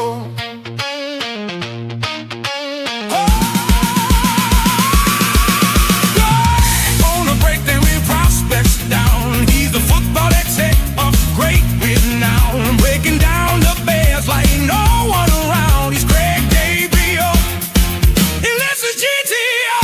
On a break there with prospects down. He's the football exec of great renown. Breaking down the Bears like no one around. He's Greg Gabriel. And this is GTO.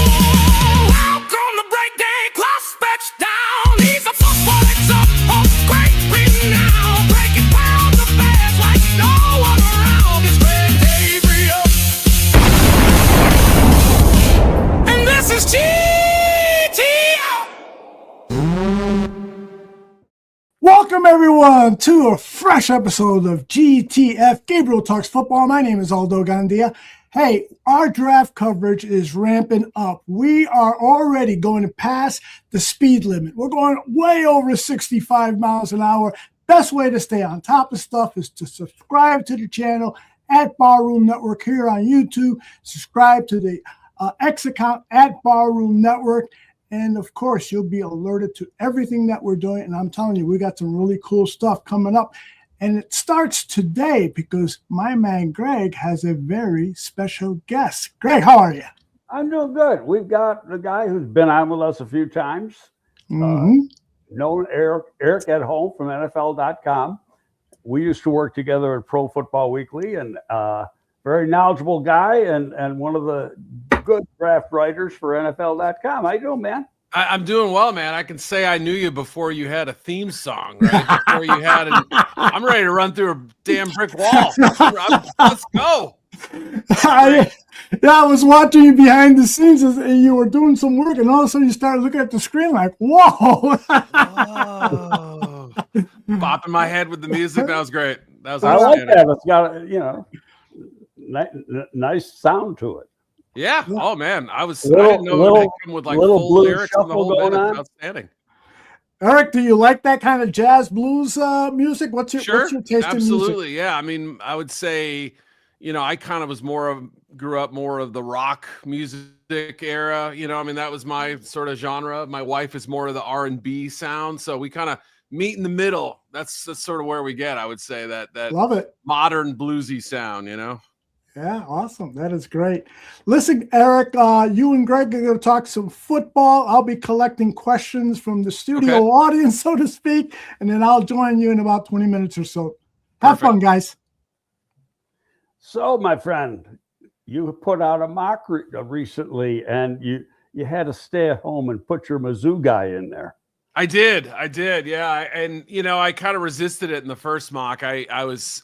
Welcome to breakdown, prospects down. He's a football exec of great renown. Breaking down the Bears like no one around. It's Greg Gabriel. And this is GTO. Welcome everyone to a fresh episode of GTF, Gabriel Talks Football. My name is Aldo Gandia. Hey, our draft coverage is ramping up. We are already going past the speed limit. We're going way over 65 miles an hour. Best way to stay on top of stuff is to subscribe to the channel at Barroom Network here on YouTube. Subscribe to the X account at Barroom Network. And of course, you'll be alerted to everything that we're doing. And I'm telling you, we got some really cool stuff coming up. And it starts today because my man Greg has a very special guest. Greg, how are you? I'm doing good. We've got the guy who's been on with us a few times, known Eric Edholm from NFL.com. We used to work together at Pro Football Weekly, and very knowledgeable guy and one of the good draft writers for NFL.com. How you doing, man? I'm doing well, man. I can say I knew you before you had a theme song, right? Before you had I'm ready to run through a damn brick wall. Let's go. I was watching you behind the scenes as you were doing some work, and all of a sudden you started looking at the screen like, whoa. Bopping my head with the music. That was great. That was I like that. It's got nice sound to it. Yeah. Oh man, I didn't know it come with like full lyrics and the whole thing. That's outstanding. Eric, do you like that kind of jazz blues music? What's your taste in music? Absolutely. Yeah. I mean, I would say, I kind of grew up more of the rock music era. I mean, that was my sort of genre. My wife is more of the R&B sound, so we kind of meet in the middle. That's sort of where we get. I would say that love it, modern bluesy sound. Yeah, awesome. That is great. Listen, Eric, you and Greg are going to talk some football. I'll be collecting questions from the studio audience, so to speak, and then I'll join you in about 20 minutes or so. Have fun, guys. So, my friend, you put out a mock recently, and you had to stay at home and put your Mizzou guy in there. I did. Yeah. And, I kind of resisted it in the first mock. I was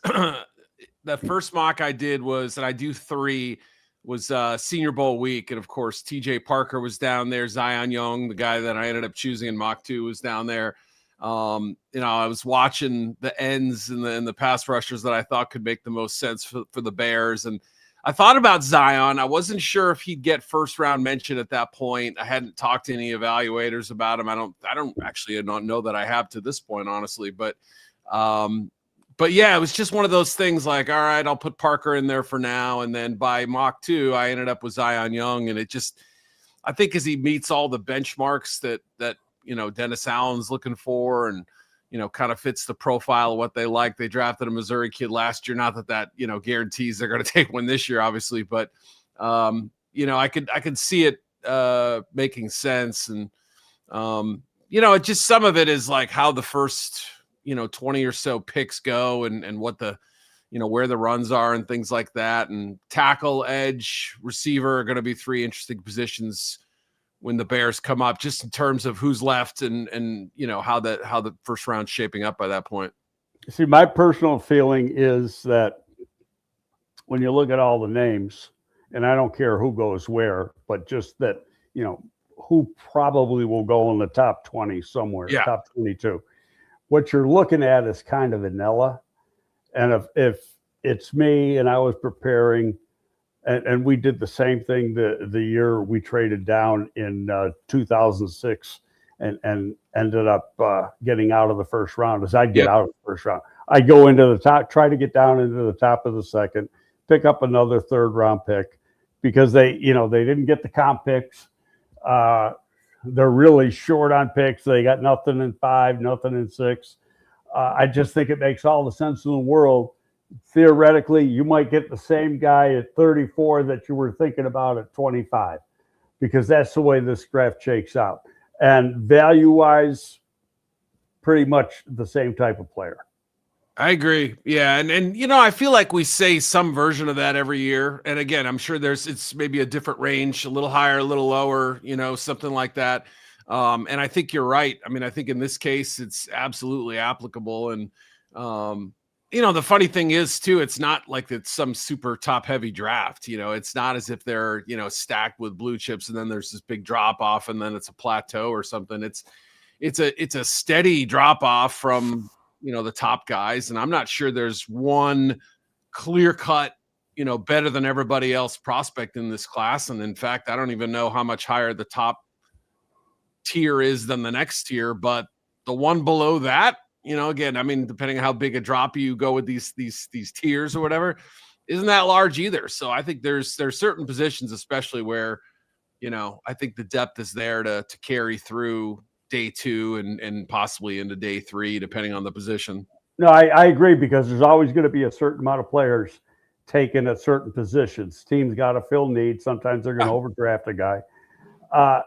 the first mock I did was, and I do 3, was Senior Bowl week. And of course, TJ Parker was down there. Zion Young, the guy that I ended up choosing in mock 2, was down there. I was watching the ends and the pass rushers that I thought could make the most sense for the Bears. And I thought about Zion. I wasn't sure if he'd get first round mention at that point. I hadn't talked to any evaluators about him. I don't actually know that I have to this point, honestly, but yeah, it was just one of those things like, all right, I'll put Parker in there for now. And then by mock 2, I ended up with Zion Young. And I think as he meets all the benchmarks that Dennis Allen's looking for and, kind of fits the profile of what they like. They drafted a Missouri kid last year. Not that guarantees they're going to take one this year, obviously, but I could see it making sense. And, it just, some of it is like how the first, 20 or so picks go and what the, where the runs are and things like that. And tackle, edge, receiver are going to be 3 interesting positions when the Bears come up, just in terms of who's left and how the first round's shaping up by that point. See, my personal feeling is that when you look at all the names, and I don't care who goes where, but just that, who probably will go in the top 20 somewhere, top 22. What you're looking at is kind of vanilla. And if it's me and I was preparing, and we did the same thing the year we traded down in 2006 and ended up getting out of the first round, as I'd get out of the first round. I'd go into the top, try to get down into the top of the second, pick up another third round pick, because they didn't get the comp picks. They're really short on picks. They got nothing in 5, nothing in 6. I just think it makes all the sense in the world. Theoretically, you might get the same guy at 34 that you were thinking about at 25, because that's the way this draft shakes out. And value-wise, pretty much the same type of player. I agree. Yeah. And I feel like we say some version of that every year. And again, I'm sure it's maybe a different range, a little higher, a little lower, something like that. And I think you're right. I mean, I think in this case, it's absolutely applicable. And, the funny thing is too, it's not like it's some super top heavy draft. It's not as if they're, stacked with blue chips and then there's this big drop off and then it's a plateau or something. It's a steady drop off from, the top guys. And I'm not sure there's one clear cut, better than everybody else prospect in this class. And in fact, I don't even know how much higher the top tier is than the next tier, but the one below that, again, I mean, depending on how big a drop you go with these tiers or whatever, isn't that large either. So I think there's certain positions, especially where, I think the depth is there to carry through day 2 and possibly into day 3, depending on the position. No, I agree, because there's always going to be a certain amount of players taken at certain positions. Teams got to fill needs. Sometimes they're going to overdraft a guy. I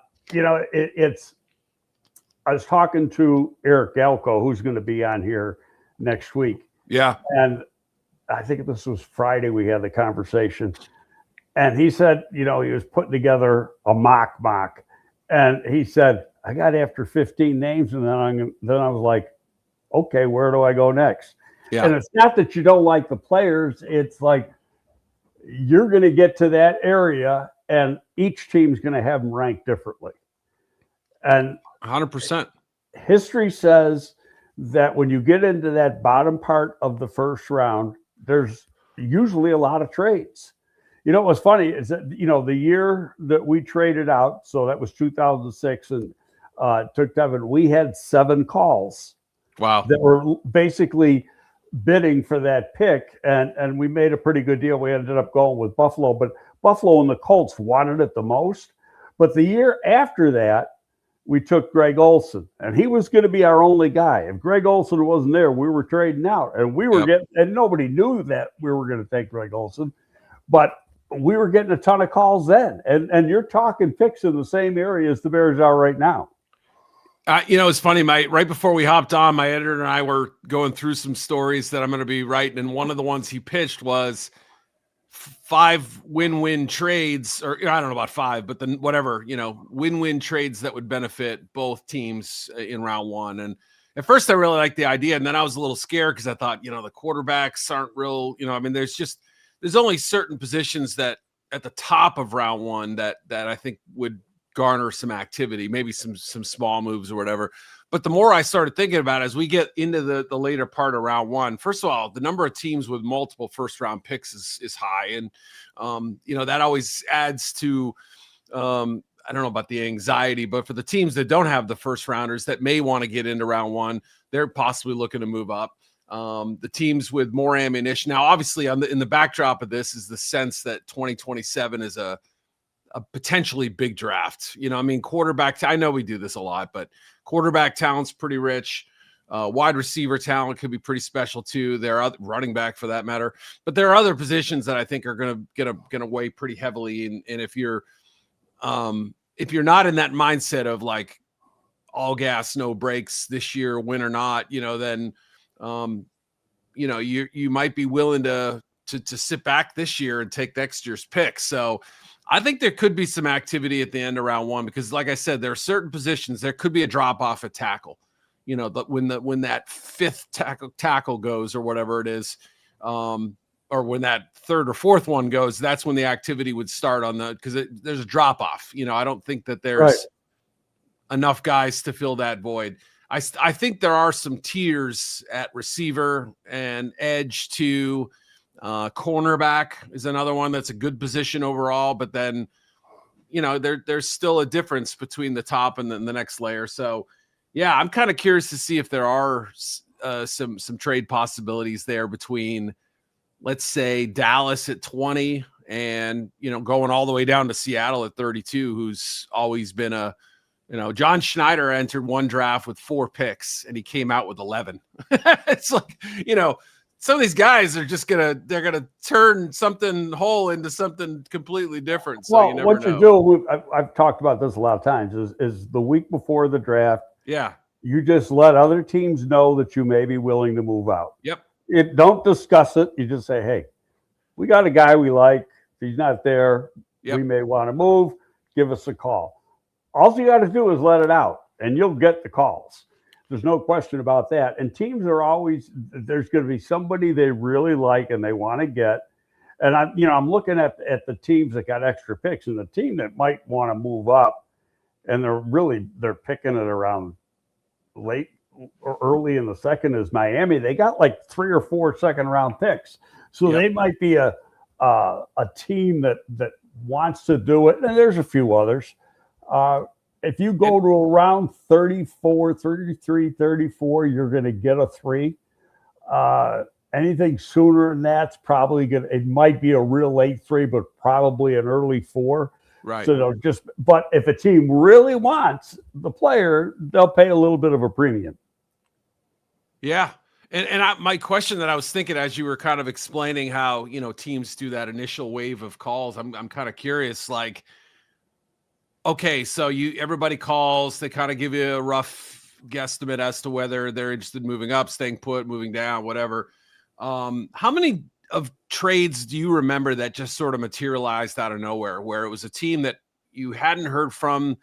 was talking to Eric Edholm, who's going to be on here next week. Yeah. And I think this was Friday we had the conversation. And he said, he was putting together a mock. And he said, I got after 15 names, and then I was like, okay, where do I go next? Yeah. And it's not that you don't like the players. It's like you're going to get to that area, and each team's going to have them ranked differently. And 100%. History says that when you get into that bottom part of the first round, there's usually a lot of trades. What's funny is that, the year that we traded out, so that was 2006, and took Devin, we had 7 calls. Wow. That were basically bidding for that pick, and we made a pretty good deal. We ended up going with Buffalo, but Buffalo and the Colts wanted it the most. But the year after that, we took Greg Olsen, and he was going to be our only guy. If Greg Olsen wasn't there, we were trading out, and we were and nobody knew that we were going to take Greg Olsen, but we were getting a ton of calls then. And you're talking picks in the same area as the Bears are right now. It's funny, right before we hopped on, my editor and I were going through some stories that I'm going to be writing. And one of the ones he pitched was 5 win-win trades, or I don't know about 5, but then whatever, win-win trades that would benefit both teams in round 1. And at first I really liked the idea. And then I was a little scared because I thought, the quarterbacks aren't real, there's only certain positions that at the top of round 1 that I think would garner some activity, maybe some small moves or whatever. But the more I started thinking about it, as we get into the later part of round 1, first of all, the number of teams with multiple first round picks is high. And, that always adds to, I don't know about the anxiety, but for the teams that don't have the first rounders that may want to get into round 1, they're possibly looking to move up. The teams with more ammunition. Now, obviously in the backdrop of this is the sense that 2027 is a potentially big draft. Quarterback, I know we do this a lot, but quarterback talent's pretty rich. Wide receiver talent could be pretty special too. There are running back for that matter, but there are other positions that I think are going to weigh pretty heavily. And if you're not in that mindset of like all gas, no brakes this year, win or not, then, you might be willing to sit back this year and take next year's pick. So I think there could be some activity at the end of round 1, because like I said, there are certain positions, there could be a drop off at tackle, when that 5th tackle goes or whatever it is, or when that 3rd or 4th one goes, that's when the activity would start because there's a drop off. I don't think that there's enough guys to fill that void. I think there are some tiers at receiver and edge to cornerback is another one that's a good position overall, but then there's still a difference between the top and the next layer. So yeah, I'm kind of curious to see if there are some trade possibilities there between, let's say, Dallas at 20 and going all the way down to Seattle at 32, who's always been John Schneider entered one draft with 4 picks and he came out with 11. It's like, some of these guys are just they're gonna turn something whole into something completely different. So you never know. I've talked about this a lot of times, is the week before the draft. Yeah. You just let other teams know that you may be willing to move out. Yep. Don't discuss it. You just say, hey, we got a guy we like. If he's not there, we may want to move. Give us a call. All you got to do is let it out, and you'll get the calls. There's no question about that. And teams are always, there's going to be somebody they really like and they want to get. And I'm looking at the teams that got extra picks, and the team that might want to move up, and they're picking it around late or early in the second is Miami. They got like 3 or 4 second round picks. So they might be a team that wants to do it. And there's a few others. If you go to around 34, 33, 34, you're going to get a 3. Anything sooner than that's probably it might be a real late 3, but probably an early 4. Right. So but if a team really wants the player, they'll pay a little bit of a premium. Yeah. And my question that I was thinking as you were kind of explaining how, teams do that initial wave of calls, I'm kind of curious, like, okay, so everybody calls, they kind of give you a rough guesstimate as to whether they're interested in moving up, staying put, moving down, whatever. How many of trades do you remember that just sort of materialized out of nowhere, where it was a team that you hadn't heard from,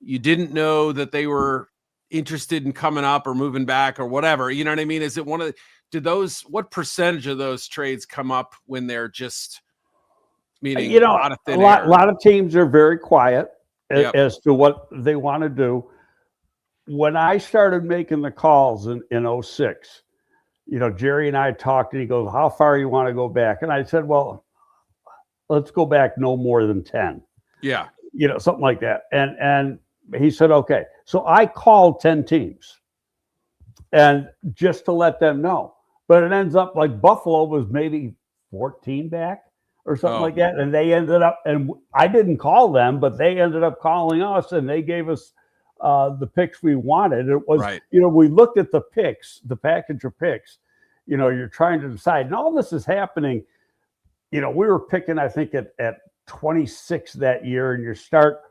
you didn't know that they were interested in coming up or moving back or whatever? You know what I mean? Is it what percentage of those trades come up when they're just meaning out of thin air? A lot of teams are very quiet as to what they want to do. When I started making the calls in 06, Jerry and I talked, and he goes, how far you want to go back? And I said, well, let's go back no more than 10. Yeah. Something like that. And he said, okay. So I called 10 teams, and just to let them know. But it ends up like Buffalo was maybe 14 back or something like that. And they ended up, and I didn't call them, but they ended up calling us, and they gave us the picks we wanted. It was, we looked at the picks, the package of picks, you're trying to decide. And all this is happening, we were picking, I think, at 26 that year, and you start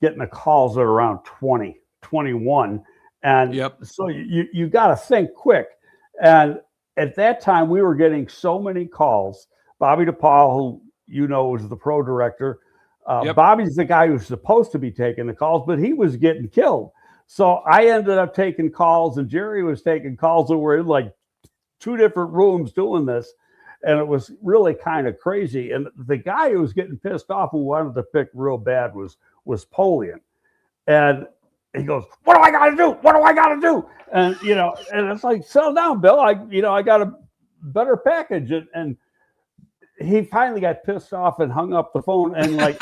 getting the calls at around 20, 21. And so you got to think quick. And at that time, we were getting so many calls. Bobby DePaul, who was the pro director, Bobby's the guy who's supposed to be taking the calls, but he was getting killed. So I ended up taking calls, and Jerry was taking calls that were in like 2 different rooms doing this. And it was really kind of crazy. And the guy who was getting pissed off, who wanted to pick real bad, was Polian. And he goes, what do I got to do? What do I got to do? And, and it's like, settle down, Bill. I got a better package. And he finally got pissed off and hung up the phone. And like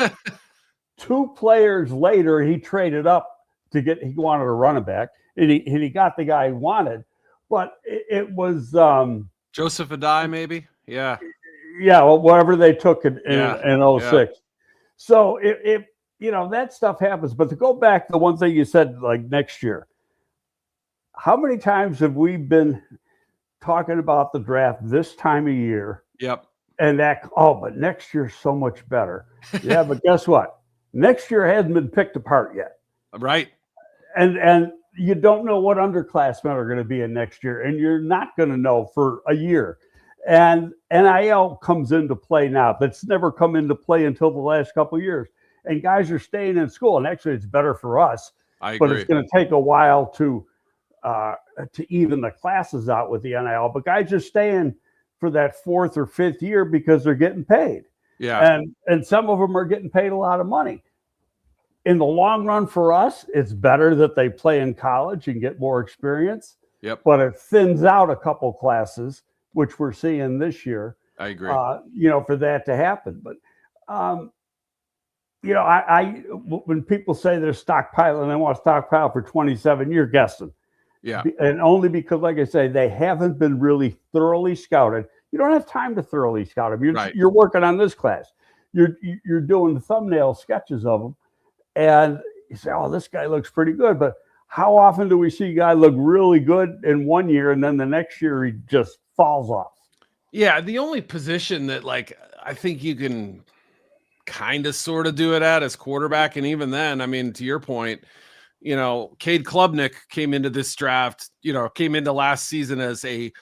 2 players later, he traded up he wanted a running back, and he got the guy he wanted. But it was Joseph Adai, maybe. Yeah. Well, whatever they took in 06. Yeah. So it that stuff happens. But to go back to the one thing you said, like next year, how many times have we been talking about the draft this time of year? Yep. And but next year's so much better. Yeah, but guess what? Next year hasn't been picked apart yet. Right. And you don't know what underclassmen are going to be in next year, and you're not going to know for a year. And NIL comes into play now. That's never come into play until the last couple of years. And guys are staying in school, and actually it's better for us. I agree. But it's going to take a while to even the classes out with the NIL. But guys are staying for that 4th or 5th year because they're getting paid. Yeah. And some of them are getting paid a lot of money. in the long run for us, it's better that they play in college and get more experience. Yep. But it thins out a couple classes, which we're seeing this year. I agree. For that to happen. But, when people say they're stockpiling, they want to stockpile for 27, you're guessing. Yeah. And only because, like I say, they haven't been really thoroughly scouted. You don't have time to thoroughly scout them. You're working on this class. You're doing the thumbnail sketches of them. And you say, oh, this guy looks pretty good. But how often do we see a guy look really good in one year and then the next year he just falls off? Yeah, the only position that I think you can kind of sort of do it at is quarterback. And even then, I mean, to your point, Cade Klubnik came into this draft, came into last season as a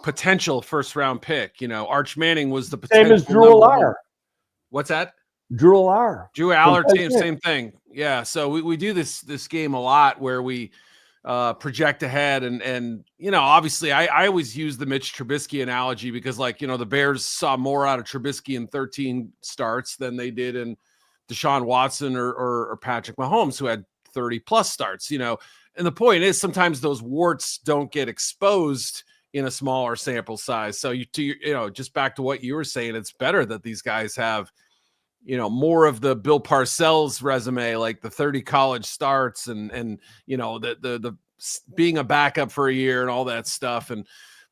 potential first round pick. Arch Manning was the potential. Same as Drew Aller. What's that? Drew Aller. Drew Aller, same thing. Yeah. So we do this game a lot where we project ahead and obviously I always use the Mitch Trubisky analogy because the Bears saw more out of Trubisky in 13 starts than they did in Deshaun Watson or Patrick Mahomes, who had 30 plus starts, and the point is sometimes those warts don't get exposed in a smaller sample size. So just back to what you were saying, it's better that these guys have more of the Bill Parcells resume, like the 30 college starts and the being a backup for a year and all that stuff.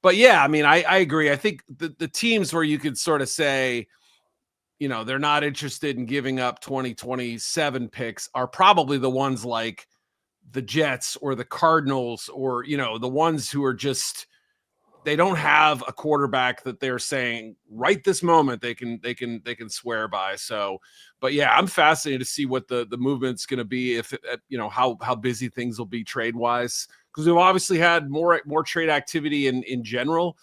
But yeah, I mean, I agree. I think the teams where you could sort of say, they're not interested in giving up 2027 picks are probably the ones like the Jets or the Cardinals or, the ones who are just, they don't have a quarterback that they're saying right this moment they can swear by. So, but yeah, I'm fascinated to see what the movement's going to be, if how busy things will be trade wise, because we've obviously had more trade activity in general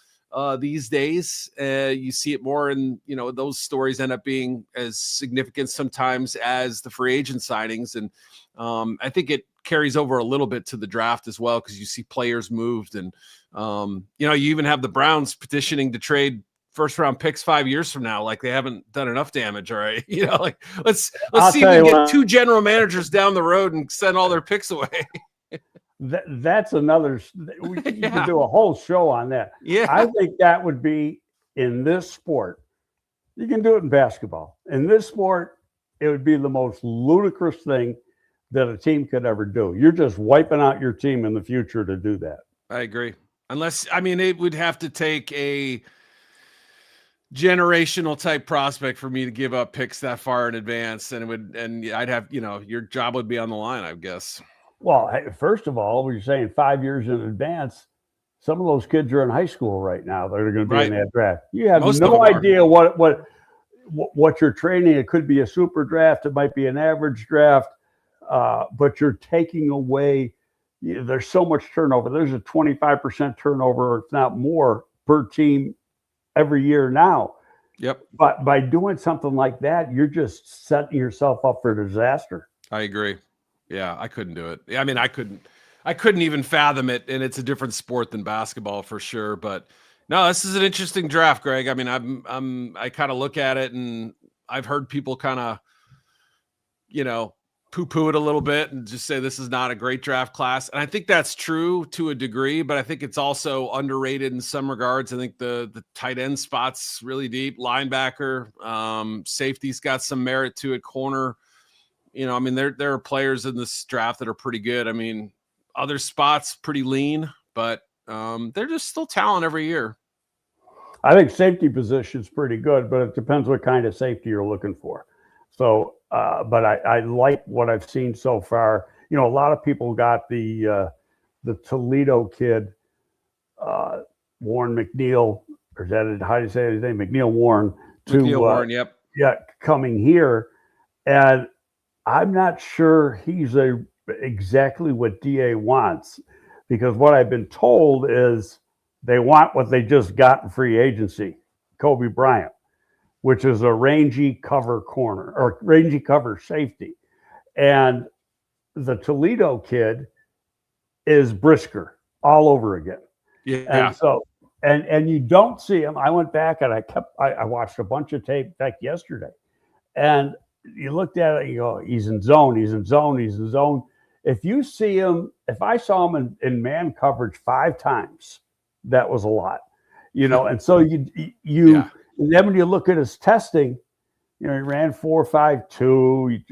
these days. You see it more, and those stories end up being as significant sometimes as the free agent signings, and I think it carries over a little bit to the draft as well, because you see players moved, and you even have the Browns petitioning to trade first round picks 5 years from now. Like they haven't done enough damage. All right. Let's see if we can get two general managers down the road and send all their picks away. That's another, we can do a whole show on that. Yeah. I think that would be in this sport. You can do it in basketball. In this sport, it would be the most ludicrous thing that a team could ever do. You're just wiping out your team in the future to do that. I agree. It would have to take a generational type prospect for me to give up picks that far in advance, and I'd have, your job would be on the line, I guess. Well, first of all, we're saying 5 years in advance. Some of those kids are in high school right now. They're going to be in that draft. You have no idea what you're training. It could be a super draft. It might be an average draft, but you're taking away. There's so much turnover. There's a 25% turnover, if not more, per team every year now. Yep. But by doing something like that, you're just setting yourself up for disaster. I agree. Yeah, I couldn't do it. I mean, I couldn't even fathom it, and it's a different sport than basketball for sure. But no, this is an interesting draft, Greg. I mean, I kind of look at it, and I've heard people kind of, poo-poo it a little bit and just say this is not a great draft class. And I think that's true to a degree, but I think it's also underrated in some regards. I think the tight end spot's really deep. Linebacker, safety's got some merit to it. Corner, there are players in this draft that are pretty good. I mean, other spots pretty lean, but they're just still talent every year. I think safety position's pretty good, but it depends what kind of safety you're looking for. So, but I like what I've seen so far. A lot of people got the Toledo kid, Warren McNeil, or is that how do you say his name? McNeil Warren. McNeil Warren, yep. Yeah, coming here, and I'm not sure he's exactly what DA wants, because what I've been told is they want what they just got in free agency, Kobe Bryant, which is a rangy cover corner or rangy cover safety. And the Toledo kid is Brisker all over again. Yeah. And so, and you don't see him. I went back and I watched a bunch of tape back yesterday, and you looked at it, you go, he's in zone, he's in zone, he's in zone. If you see him, if I saw him in man coverage 5 times, that was a lot, and so and then when you look at his testing, he ran 4.52,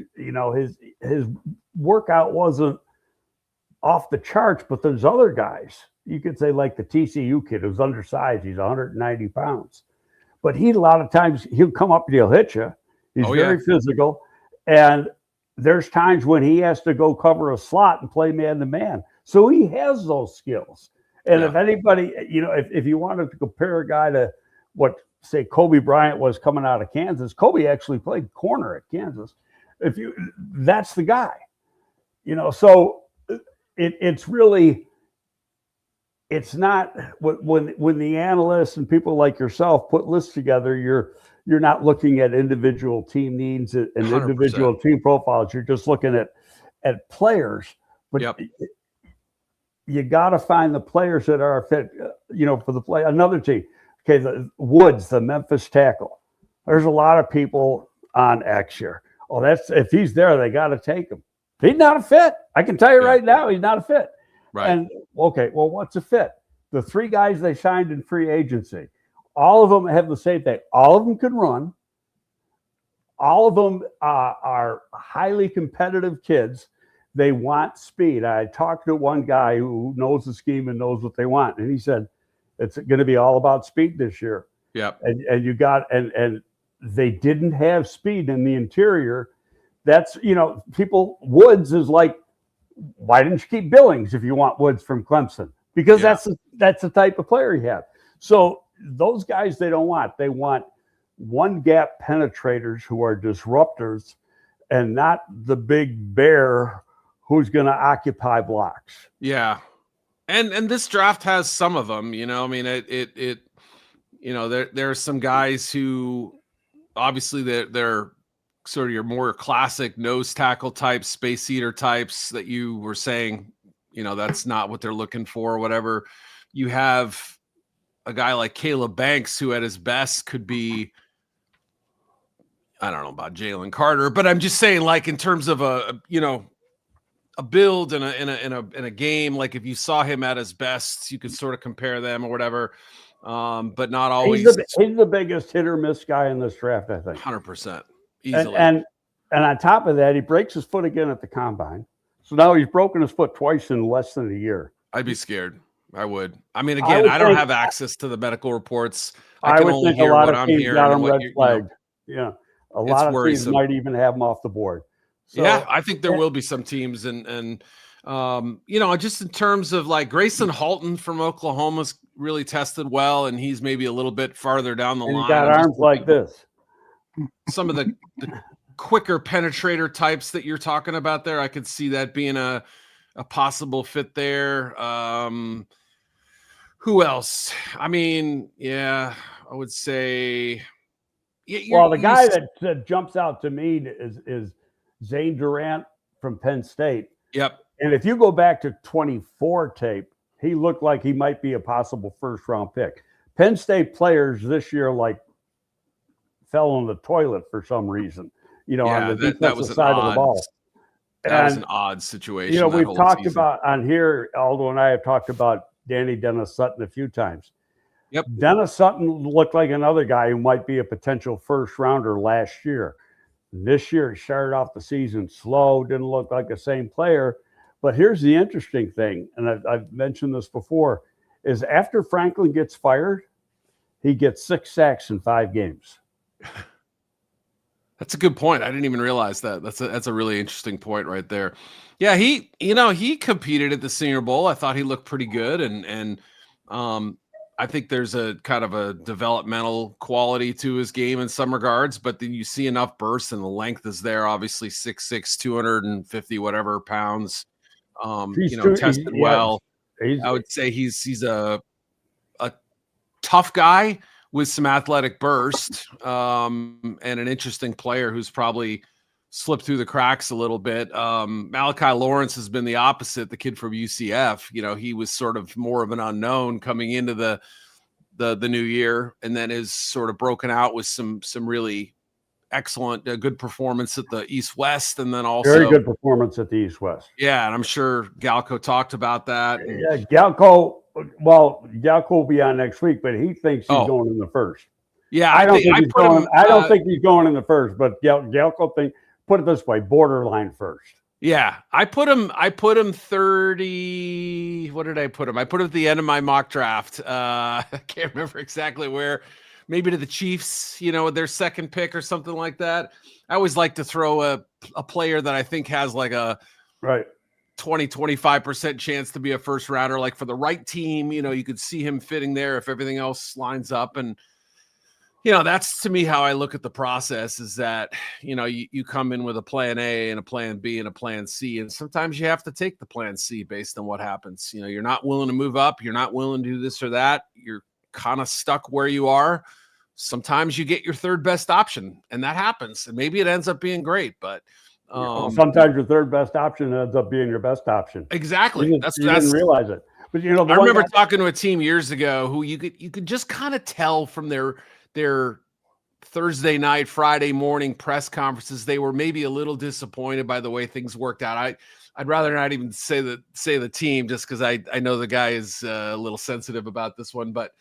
his workout wasn't off the charts, but there's other guys, you could say like the TCU kid who's undersized, he's 190 pounds, but a lot of times he'll come up and he'll hit you. He's very physical, and there's times when he has to go cover a slot and play man-to-man. So he has those skills. And if anybody, if you wanted to compare a guy to what, say, Kobe Bryant was coming out of Kansas, Kobe actually played corner at Kansas. That's the guy. So it's really, it's not when the analysts and people like yourself put lists together, you're not looking at individual team needs and 100%. Individual team profiles. You're just looking at players. But you got to find the players that are fit, for the play. Another team. Okay, the Woods, the Memphis tackle. There's a lot of people on X here. Oh, if he's there, they got to take him. He's not a fit. I can tell you right now, he's not a fit. Right. And okay, well, what's a fit? The 3 guys they signed in free agency. All of them have the same thing. All of them can run. All of them are highly competitive kids. They want speed. I talked to one guy who knows the scheme and knows what they want, and he said it's going to be all about speed this year. Yeah. And and they didn't have speed in the interior. That's Woods is like, why didn't you keep Billings if you want Woods from Clemson? Because that's the type of player you have. So those guys they don't want. They want one gap penetrators who are disruptors and not the big bear who's going to occupy blocks. Yeah. And this draft has some of them, I mean, there are some guys who obviously they're sort of your more classic nose tackle types, space eater types that you were saying, that's not what they're looking for or whatever. You have a guy like Caleb Banks, who at his best could be, I don't know about Jalen Carter, but I'm just saying, like, in terms of a build in a game, like if you saw him at his best, you could sort of compare them or whatever. But not always. He's the biggest hit or miss guy in this draft, I think. 100%. Easily. And on top of that, he breaks his foot again at the combine. So now he's broken his foot twice in less than a year. I'd be scared. I would. I mean, again, I don't have access to the medical reports. I can only hear what I'm hearing. A lot of teams might even have him off the board. So, yeah, I think there will be some teams, and just in terms of like Grayson Halton from Oklahoma's really tested well, and he's maybe a little bit farther down the line. He's got arms like this. Some of the quicker penetrator types that you're talking about there, I could see that being a possible fit there. Who else? I mean, I would say. The guy that jumps out to me is Zane Durant from Penn State. Yep. And if you go back to 24 tape, he looked like he might be a possible first-round pick. Penn State players this year fell in the toilet for some reason. On the defensive side of the ball. That was an odd situation. We've talked about on here, Aldo and I have talked about Danny Dennis Sutton a few times. Yep. Dennis Sutton looked like another guy who might be a potential first rounder last year. This year, he started off the season slow, didn't look like the same player. But here's the interesting thing, and I've mentioned this before, is after Franklin gets fired, he gets 6 sacks in 5 games. That's a good point. I didn't even realize that. That's a really interesting point right there. Yeah, he competed at the Senior Bowl. I thought he looked pretty good, and I think there's a kind of a developmental quality to his game in some regards, but then you see enough bursts and the length is there. Obviously 6'6", 250 whatever pounds. Tested well. I would say he's a tough guy with some athletic burst, and an interesting player who's probably slipped through the cracks a little bit. Malachi Lawrence has been the opposite, the kid from UCF. He was sort of more of an unknown coming into the new year, and then is sort of broken out with some really excellent, good performance at the East-West, and then also very good performance at the East-West. Yeah, and I'm sure Galco talked about that. And, yeah, Galco will be on next week, but he thinks he's going in the first. Yeah, I don't think he's going in the first, but Galco put it this way, borderline first. Yeah, I put him 30. What did I put him? I put him at the end of my mock draft. I can't remember exactly where. Maybe to the Chiefs, with their second pick or something like that. I always like to throw a player that I think has like a 20-25% chance to be a first rounder. Like for the right team, you could see him fitting there if everything else lines up. And that's to me how I look at the process is that, you come in with a plan A and a plan B and a plan C. And sometimes you have to take the plan C based on what happens. You're not willing to move up. You're not willing to do this or that. You're kind of stuck where you are. Sometimes you get your third best option and that happens. And maybe it ends up being great, but sometimes your third best option ends up being your best option. Exactly. You didn't realize it. But I remember talking to a team years ago who you could just kind of tell from their Thursday night, Friday morning press conferences, they were maybe a little disappointed by the way things worked out. I'd rather not even say the team just because I know the guy is a little sensitive about this one, but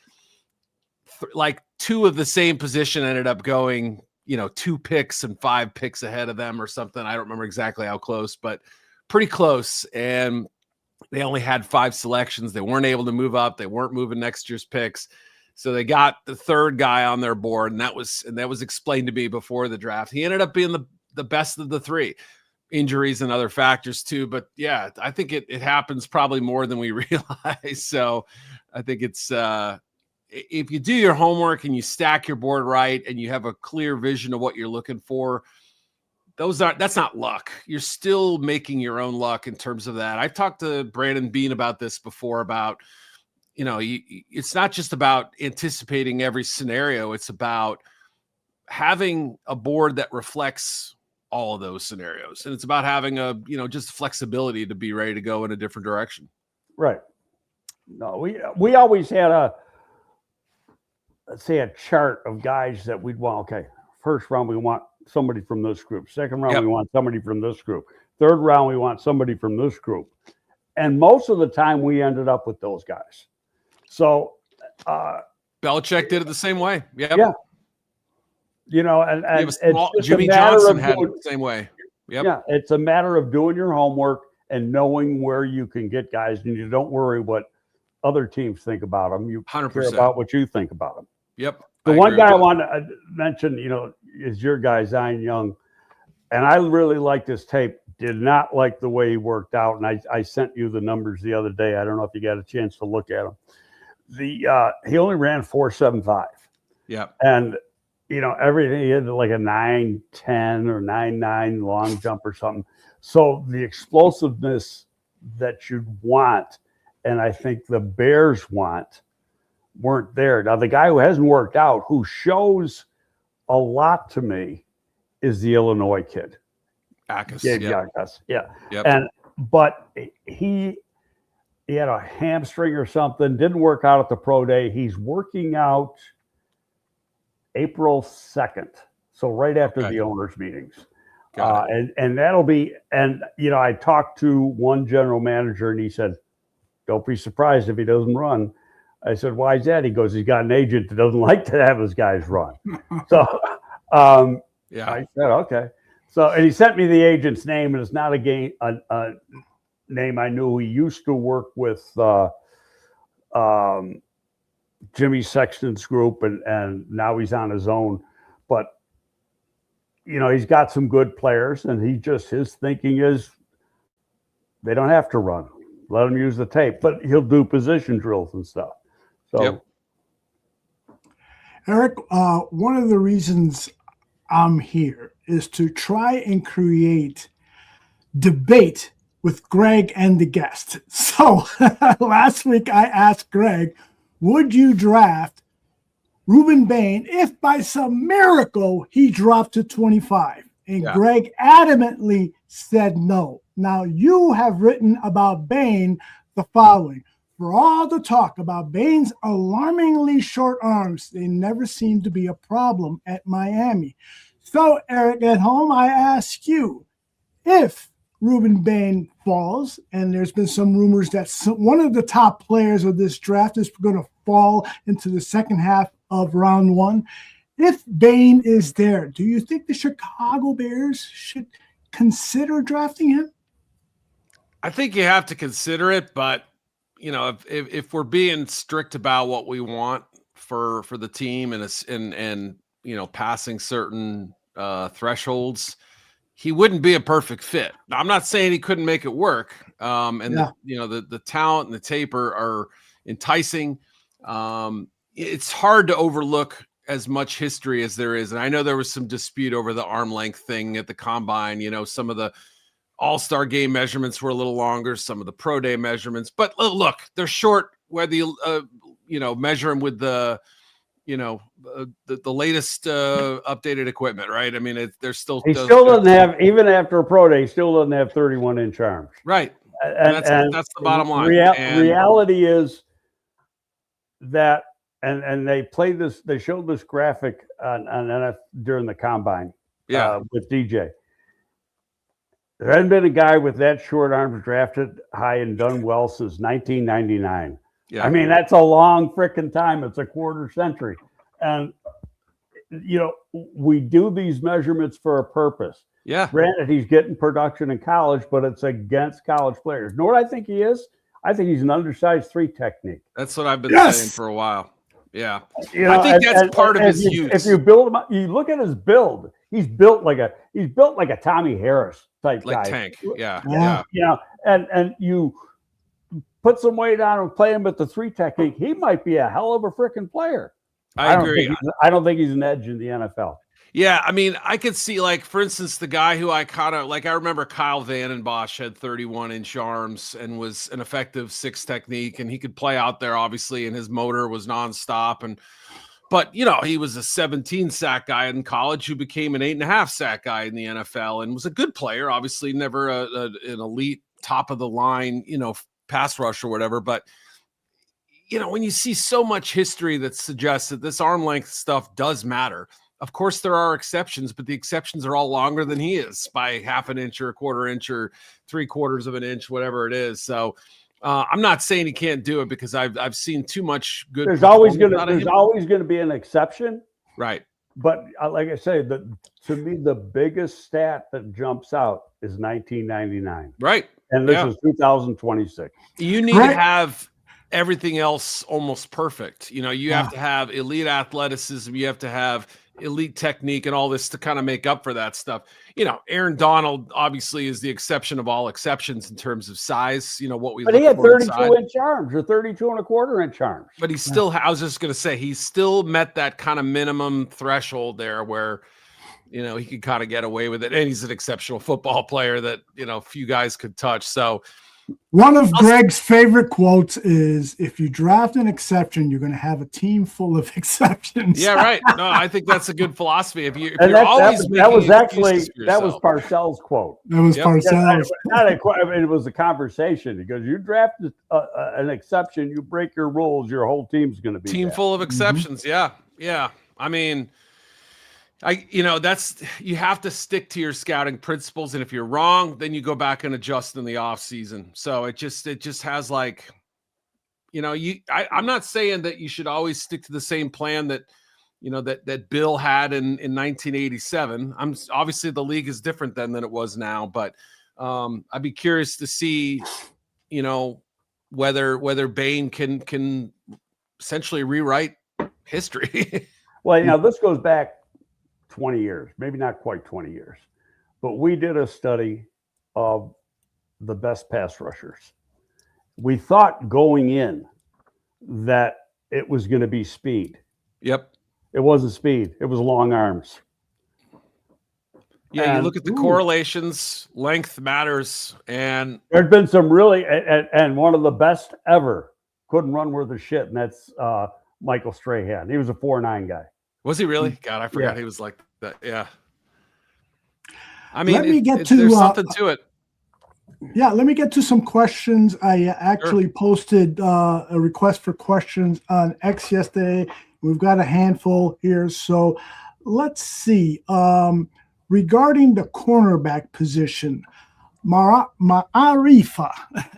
like two of the same position ended up going, 2 picks and 5 picks ahead of them or something. I don't remember exactly how close, but pretty close. And they only had 5 selections. They weren't able to move up. They weren't moving next year's picks. So they got the third guy on their board, and that was explained to me before the draft. He ended up being the best of the 3. Injuries and other factors too, but yeah, I think it happens probably more than we realize. So I think it's if you do your homework and you stack your board right and you have a clear vision of what you're looking for, that's not luck. You're still making your own luck in terms of that. I've talked to Brandon Bean about this before about, it's not just about anticipating every scenario. It's about having a board that reflects all of those scenarios. And it's about having just flexibility to be ready to go in a different direction. Right. No, we always had a chart of guys that we'd want. Okay, first round, we want somebody from this group. Second round, we want somebody from this group. Third round, we want somebody from this group. And most of the time we ended up with those guys. So Belichick did it the same way. Yep. Yeah. And Jimmy Johnson had it the same way. Yep. Yeah, it's a matter of doing your homework and knowing where you can get guys, and you don't worry what other teams think about them. You 100%. care about what you think about them. Yep. The one guy I want to mention, is your guy, Zane Young. And I really like this tape. Did not like the way he worked out. And I sent you the numbers the other day. I don't know if you got a chance to look at them. He only ran 4.75. Yeah. And, everything, he had like a 9.10 or 9.9 long jump or something. So the explosiveness that you'd want, and I think the Bears want, weren't there. Now, the guy who hasn't worked out, who shows a lot to me, is the Illinois kid. Akis. Yeah. Yep. But he had a hamstring or something, didn't work out at the pro day. He's working out April 2nd. So right after the owners' meetings. And that'll be, I talked to one general manager and he said, don't be surprised if he doesn't run. I said, why is that? He goes, he's got an agent that doesn't like to have his guys run. So I said, okay. So, and he sent me the agent's name, and it's not a name I knew. He used to work with Jimmy Sexton's group, and now he's on his own. But, he's got some good players, and his thinking is they don't have to run. Let him use the tape, but he'll do position drills and stuff. So, Eric, one of the reasons I'm here is to try and create debate with Greg and the guest. So last week I asked Greg, would you draft Ruben Bain if by some miracle he dropped to 25? And Greg adamantly said no. Now you have written about Bain the following. For all the talk about Bain's alarmingly short arms, they never seemed to be a problem at Miami. So, Eric Edholm, I ask you, if Ruben Bain falls, and there's been some rumors that one of the top players of this draft is going to fall into the second half of round one. If Bain is there, do you think the Chicago Bears should consider drafting him? I think you have to consider it, but if we're being strict about what we want for the team and passing certain thresholds, he wouldn't be a perfect fit. I'm not saying he couldn't make it work. The talent and the tape are enticing. It's hard to overlook as much history as there is. And I know there was some dispute over the arm length thing at the combine. Some of the all-star game measurements were a little longer, some of the pro day measurements, but look, they're short, whether you, measure them with the latest updated equipment, right? I mean, they're still. He still doesn't have, even after a pro day, he still doesn't have 31-inch arms. Right. And that's the bottom line. Reality is that, and they played this, they showed this graphic on NF during the combine with DJ. There hadn't been a guy with that short arms drafted high and done well since 1999. Yeah. I mean, that's a long freaking time. It's a quarter century. And, we do these measurements for a purpose. Yeah. Granted, he's getting production in college, but it's against college players. You know what I think he is? I think he's an undersized 3 technique. That's what I've been saying for a while. Yeah. I think that's part of his use. If you build him up, you look at his build. He's built like a Tommy Harris type guy. Tank. Yeah. And you put some weight on him, play him with the 3 technique. He might be a hell of a freaking player. I agree. I don't think he's an edge in the NFL. Yeah, I mean, I could see, for instance, the guy who I I remember Kyle Vandenbosch had 31-inch arms and was an effective 6 technique, and he could play out there, obviously, and his motor was nonstop. But he was a 17 sack guy in college who became an 8.5 sack guy in the NFL and was a good player, obviously never an elite top of the line, pass rush or whatever. But, when you see so much history that suggests that this arm length stuff does matter. Of course, there are exceptions, but the exceptions are all longer than he is by 1/2 inch or 1/4 inch or 3/4 of an inch, whatever it is. So I'm not saying he can't do it because I've seen too much good. There's always going to be an exception, right? But like I say, to me, the biggest stat that jumps out is 1999, right? And this is 2026. You need to have everything else almost perfect. You have to have elite athleticism. You have to have elite technique and all this to kind of make up for that stuff. Aaron Donald obviously is the exception of all exceptions in terms of size. But he had 32-inch arms or 32.25-inch arms. But he still, I was just going to say, he still met that kind of minimum threshold there where, he could kind of get away with it. And he's an exceptional football player that, few guys could touch. So one of Greg's favorite quotes is, if you draft an exception, you're going to have a team full of exceptions. Yeah, right. No, I think that's a good philosophy. If you're always that was Parcells' quote. That was Parcells. It was a conversation because you draft an exception, you break your rules, your whole team's going to be team full of exceptions. Mm-hmm. Yeah. I mean, you have to stick to your scouting principles, and if you're wrong, then you go back and adjust in the off season. So it just has I'm not saying that you should always stick to the same plan that that Bill had in 1987. Obviously the league is different than it was now, but I'd be curious to see whether Bain can essentially rewrite history. Well, this goes back 20 years, maybe not quite 20 years, but we did a study of the best pass rushers. We thought going in that it was going to be speed. Yep. It wasn't speed. It was long arms. Yeah, you look at the correlations, length matters. And there's been some really, and one of the best ever couldn't run worth a shit, and that's Michael Strahan. He was a 4.9 guy. Was he really? God, I forgot he was like that. Yeah. I mean, there's something to it. Yeah, let me get to some questions. I actually posted a request for questions on X yesterday. We've got a handful here. So let's see. Regarding the cornerback position, Ma'arifa,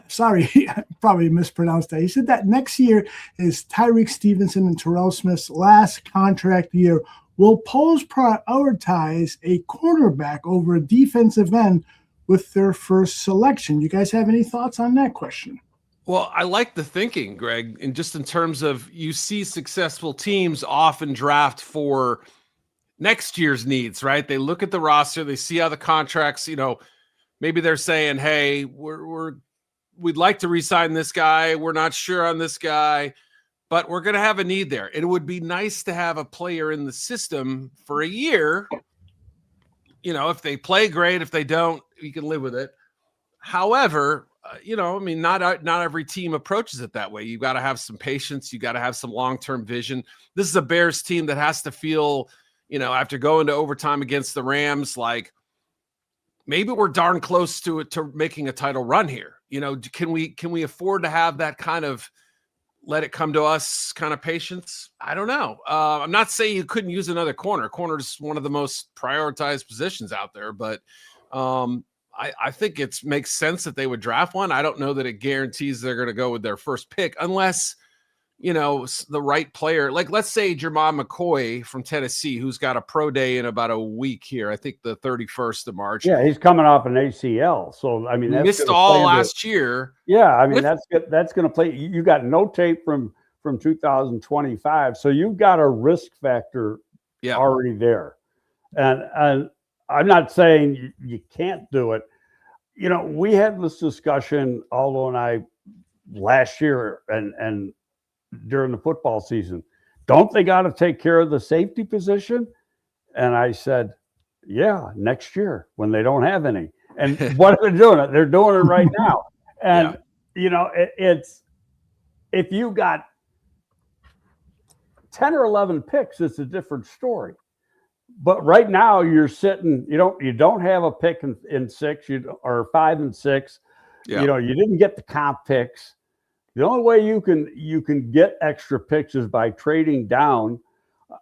sorry, I probably mispronounced that. He said that next year is Tyreek Stevenson and Terrell Smith's last contract year. Will Poles prioritize a cornerback over a defensive end with their first selection? You guys have any thoughts on that question? Well, I like the thinking, Greg, and just in terms of you see successful teams often draft for next year's needs, right? They look at the roster, they see how the contracts, maybe they're saying, hey, we'd like to re-sign this guy. We're not sure on this guy, but we're going to have a need there. It would be nice to have a player in the system for a year. If they play great, if they don't, you can live with it. However, not every team approaches it that way. You got to have some patience. You got to have some long-term vision. This is a Bears team that has to feel, after going to overtime against the Rams, like maybe we're darn close to making a title run here. Can we afford to have that kind of let it come to us kind of patience? I don't know. I'm not saying you couldn't use another corner. Corner is one of the most prioritized positions out there, but I think it makes sense that they would draft one. I don't know that it guarantees they're going to go with their first pick unless, the right player. Like, let's say Jermon McCoy from Tennessee, who's got a pro day in about a week here. I think the 31st of March. Yeah, he's coming off an ACL. So, I mean, he missed all last year. Yeah, I mean, that's going to play. You got no tape from 2025. So you've got a risk factor already there. And I'm not saying you can't do it. We had this discussion, Aldo and I, last year and during the football season. Don't they got to take care of the safety position? And I said, yeah, next year when they don't have any. And what are they doing? They're doing it right now. And, it's if you got 10 or 11 picks, it's a different story. But right now you're sitting, you don't have a pick in 6 or 5 and 6. Yeah. You didn't get the comp picks. The only way you can get extra picks is by trading down.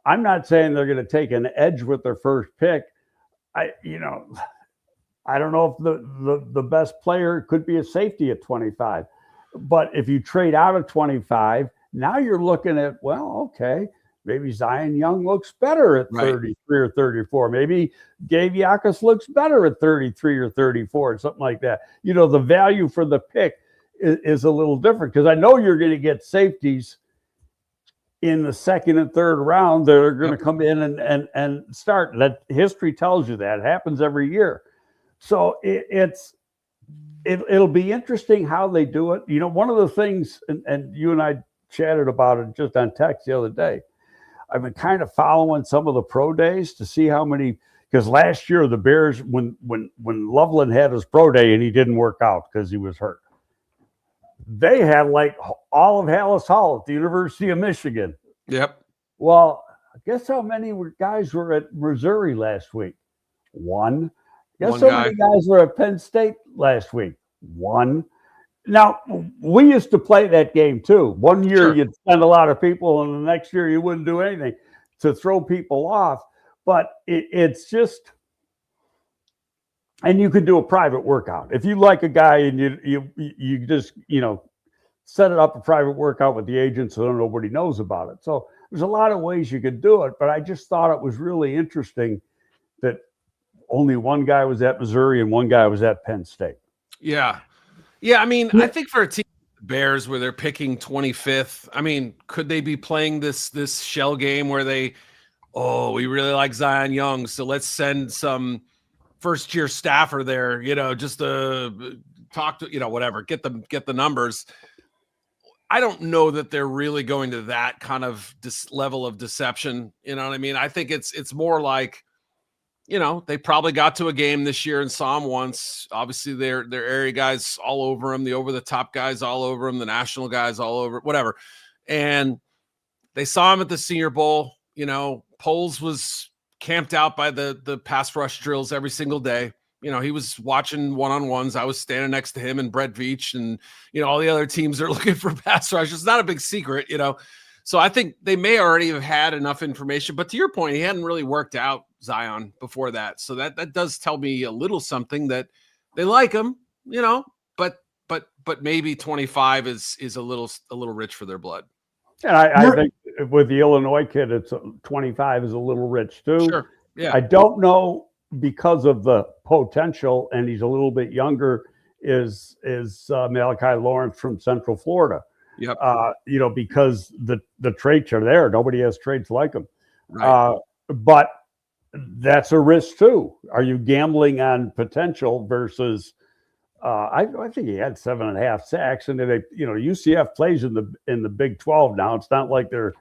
I'm not saying they're going to take an edge with their first pick. I don't know if the best player could be a safety at 25. But if you trade out of 25, now you're looking at, well, okay, maybe Zion Young looks better at 33 or 34. Maybe Gabe Yakas looks better at 33 or 34, something like that. The value for the pick is a little different because I know you're going to get safeties in the second and third round that are going to come in and start. That history tells you that. It happens every year. So it'll be interesting how they do it. One of the things, and you and I chatted about it just on text the other day, I've been kind of following some of the pro days to see how many, because last year the Bears, when Loveland had his pro day and he didn't work out because he was hurt, they had like all of Hallis Hall at the University of Michigan. Yep. Well, guess how many guys were at Missouri last week? One. Guess how many guys were at Penn State last week? One. Now, we used to play that game too. One year you'd send a lot of people, and the next year you wouldn't do anything to throw people off. But it's just, and you could do a private workout. If you like a guy and you just, set it up a private workout with the agent so nobody knows about it. So there's a lot of ways you could do it, but I just thought it was really interesting that only one guy was at Missouri and one guy was at Penn State. Yeah. Yeah, I mean, I think for a team like the Bears where they're picking 25th, I mean, could they be playing this shell game where we really like Zion Young, so let's send some first-year staffer there, just to talk to, whatever, get the numbers. I don't know that they're really going to that kind of level of deception. You know what I mean? I think it's more like, they probably got to a game this year and saw him once. Obviously, their area guys all over him, the over-the-top guys all over him, the national guys all over, whatever. And they saw him at the Senior Bowl. Poles was camped out by the pass rush drills every single day. He was watching one-on-ones. I was standing next to him and Brett Veach and, all the other teams are looking for pass rush. It's not a big secret, So I think they may already have had enough information. But to your point, he hadn't really worked out Zion before that. So that does tell me a little something that they like him, but maybe 25 is a little rich for their blood. And I think with the Illinois kid, it's 25 is a little rich too. Sure. Yeah. I don't know, because of the potential, and he's a little bit younger, is Malachi Lawrence from Central Florida. Yep. Because the traits are there. Nobody has traits like him. Right. But that's a risk too. Are you gambling on potential versus? I think he had 7.5 sacks, and UCF plays in the Big 12 now. It's not like they're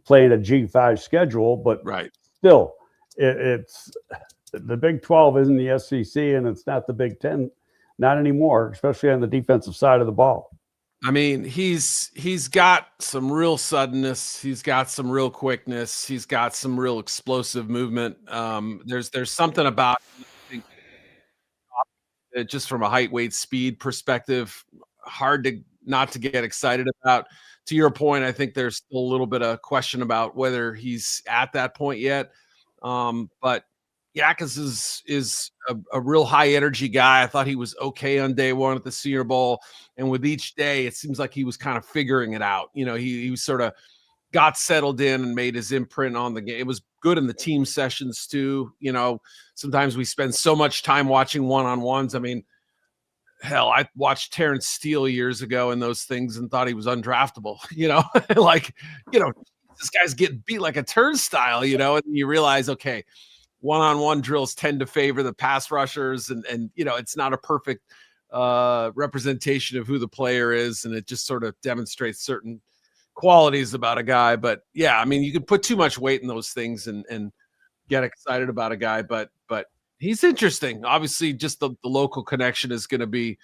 playing a G5 schedule, but right. Still, it's the Big 12 isn't the SEC, and it's not the Big 10, not anymore, especially on the defensive side of the ball. I mean, he's got some real suddenness. He's got some real quickness. He's got some real explosive movement. There's something about, I think, just from a height, weight, speed perspective, hard not to get excited about. To your point, I think there's still a little bit of question about whether he's at that point yet. But Yakas is a real high energy guy. I thought he was okay on day one at the Senior Bowl. And with each day, it seems like he was kind of figuring it out. He sort of got settled in and made his imprint on the game. It was good in the team sessions too. Sometimes we spend so much time watching one-on-ones. I mean, hell, I watched Terrence Steele years ago in those things and thought he was undraftable, this guy's getting beat like a turnstile, and you realize, okay, one-on-one drills tend to favor the pass rushers, and it's not a perfect representation of who the player is, and it just sort of demonstrates certain qualities about a guy. But yeah, I mean, you can put too much weight in those things and get excited about a guy, but he's interesting. Obviously, just the local connection is going to be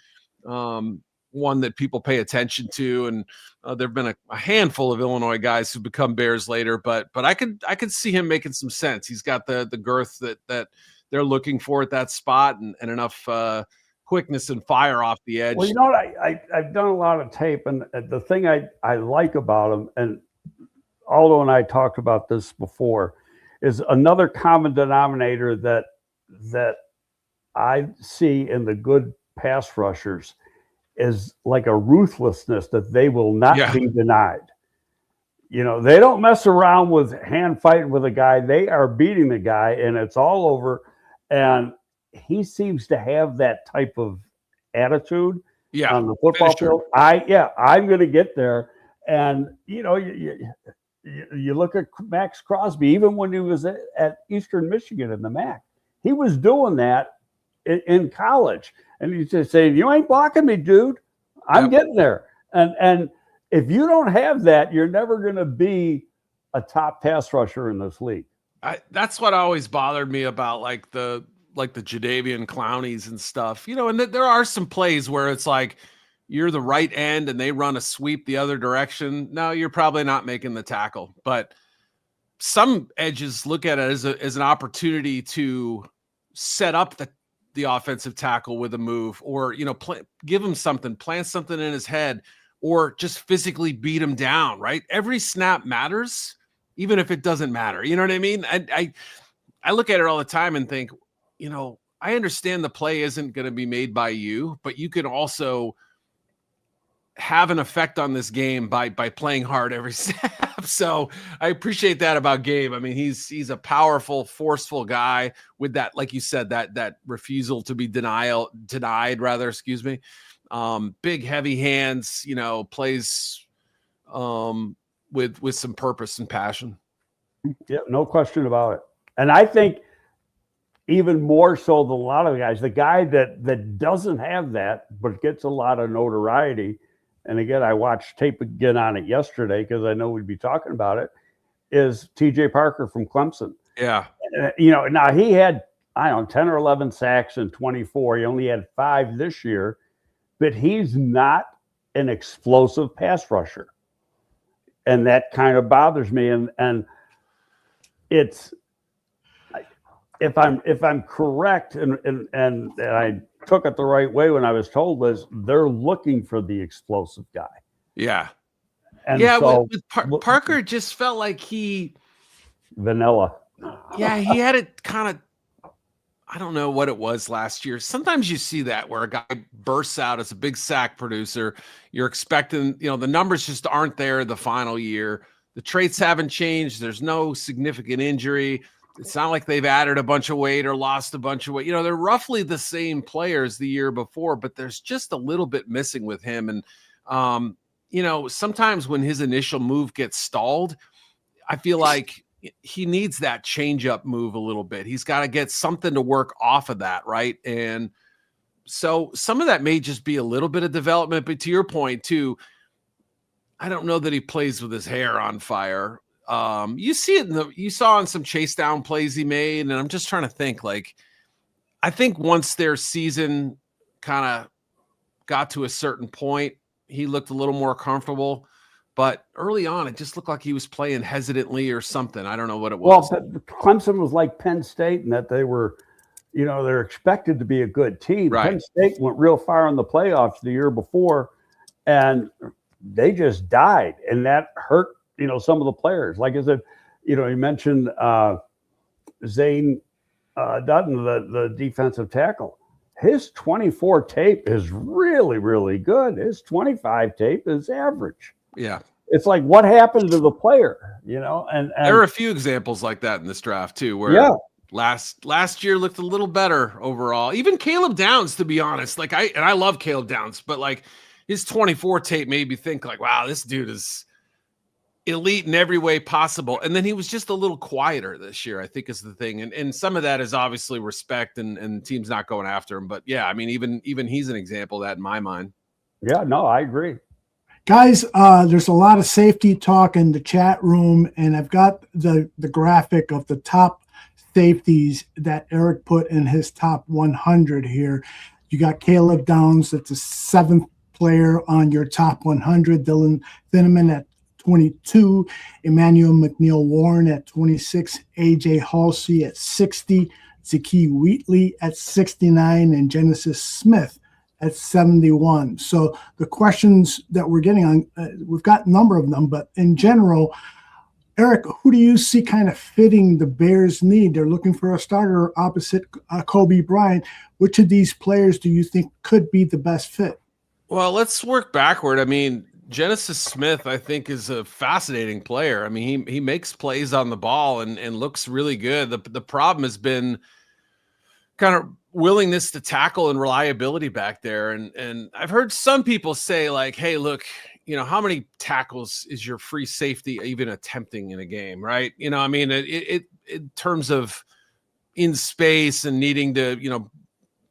one that people pay attention to, and there have been a handful of Illinois guys who become Bears later, but I could see him making some sense. He's got the girth that they're looking for at that spot, and enough quickness and fire off the edge. Well, I've done a lot of tape, and the thing I like about him, and Aldo and I talked about this before, is another common denominator that I see in the good pass rushers is like a ruthlessness that they will not be denied. They don't mess around with hand fighting with a guy. They are beating the guy, and it's all over. And he seems to have that type of attitude on the football field. I'm going to get there. And, you look at Max Crosby, even when he was at Eastern Michigan in the MAC, he was doing that in college. And he's just saying, you ain't blocking me, dude. I'm getting there. And if you don't have that, you're never going to be a top pass rusher in this league. That's what always bothered me about like the Jadeveon Clowneys and stuff, and there are some plays where it's like you're the right end and they run a sweep the other direction. No, you're probably not making the tackle, but some edges look at it as an opportunity to set up the offensive tackle with a move, or give him something, plant something in his head, or just physically beat him down. Right, every snap matters, even if it doesn't matter. You know what I mean? I look at it all the time and think, I understand the play isn't going to be made by you, but you can also have an effect on this game by playing hard every snap. So I appreciate that about Gabe. I mean, he's a powerful, forceful guy with that, like you said, that refusal to be denied, excuse me. Big, heavy hands, plays with some purpose and passion. Yeah, no question about it. And I think even more so than a lot of the guys, the guy that doesn't have that but gets a lot of notoriety, and again, I watched tape again on it yesterday because I know we'd be talking about it, is TJ Parker from Clemson. Yeah. Now he had, 10 or 11 sacks in 24. He only had 5 this year, but he's not an explosive pass rusher. And that kind of bothers me. And it's, if I'm correct, and I took it the right way when I was told, was they're looking for the explosive guy. Yeah. And yeah, so with Parker, it just felt like vanilla. Yeah, he had it kind of. I don't know what it was last year. Sometimes you see that where a guy bursts out as a big sack producer. You're expecting, the numbers just aren't there the final year. The traits haven't changed. There's no significant injury. It's not like they've added a bunch of weight or lost a bunch of weight. They're roughly the same players the year before, but there's just a little bit missing with him. And, sometimes when his initial move gets stalled, I feel like he needs that change up move a little bit. He's got to get something to work off of that. Right. And so some of that may just be a little bit of development, but to your point too, I don't know that he plays with his hair on fire. You see it you saw in some chase down plays he made. And I'm just trying to think, I think once their season kind of got to a certain point, he looked a little more comfortable. But early on, it just looked like he was playing hesitantly or something. I don't know what it was. Well, Clemson was like Penn State in that they were, they're expected to be a good team. Right. Penn State went real far in the playoffs the year before, and they just died. And that hurt, some of the players. Like I said, you mentioned Zane Dutton, the defensive tackle. His 24 tape is really, really good. His 25 tape is average. Yeah. It's like, what happened to the player, and there are a few examples like that in this draft too, where last year looked a little better overall. Even Caleb Downs, to be honest, I love Caleb Downs, but his 24 tape made me think wow, this dude is elite in every way possible. And then he was just a little quieter this year, I think is the thing. And some of that is obviously respect and teams not going after him. But yeah, I mean, even he's an example of that in my mind. Yeah, no, I agree. Guys, there's a lot of safety talk in the chat room, and I've got the graphic of the top safeties that Eric put in his top 100 here. You got Caleb Downs, that's the 7th player on your top 100. Dylan Thieneman at 22. Emmanuel McNeil-Warren at 26. A.J. Halsey at 60. Zakee Wheatley at 69. And Genesis Smith at 71. So the questions that we're getting on, we've got a number of them, but in general, Eric, who do you see kind of fitting the Bears' need? They're looking for a starter opposite Kobe Bryant. Which of these players do you think could be the best fit? Well, let's work backward. I mean, Genesis Smith, I think, is a fascinating player. I mean, he makes plays on the ball and looks really good. The problem has been kind of willingness to tackle and reliability back there. And I've heard some people say hey, look, how many tackles is your free safety even attempting in a game, right? I mean, it in terms of in space and needing to,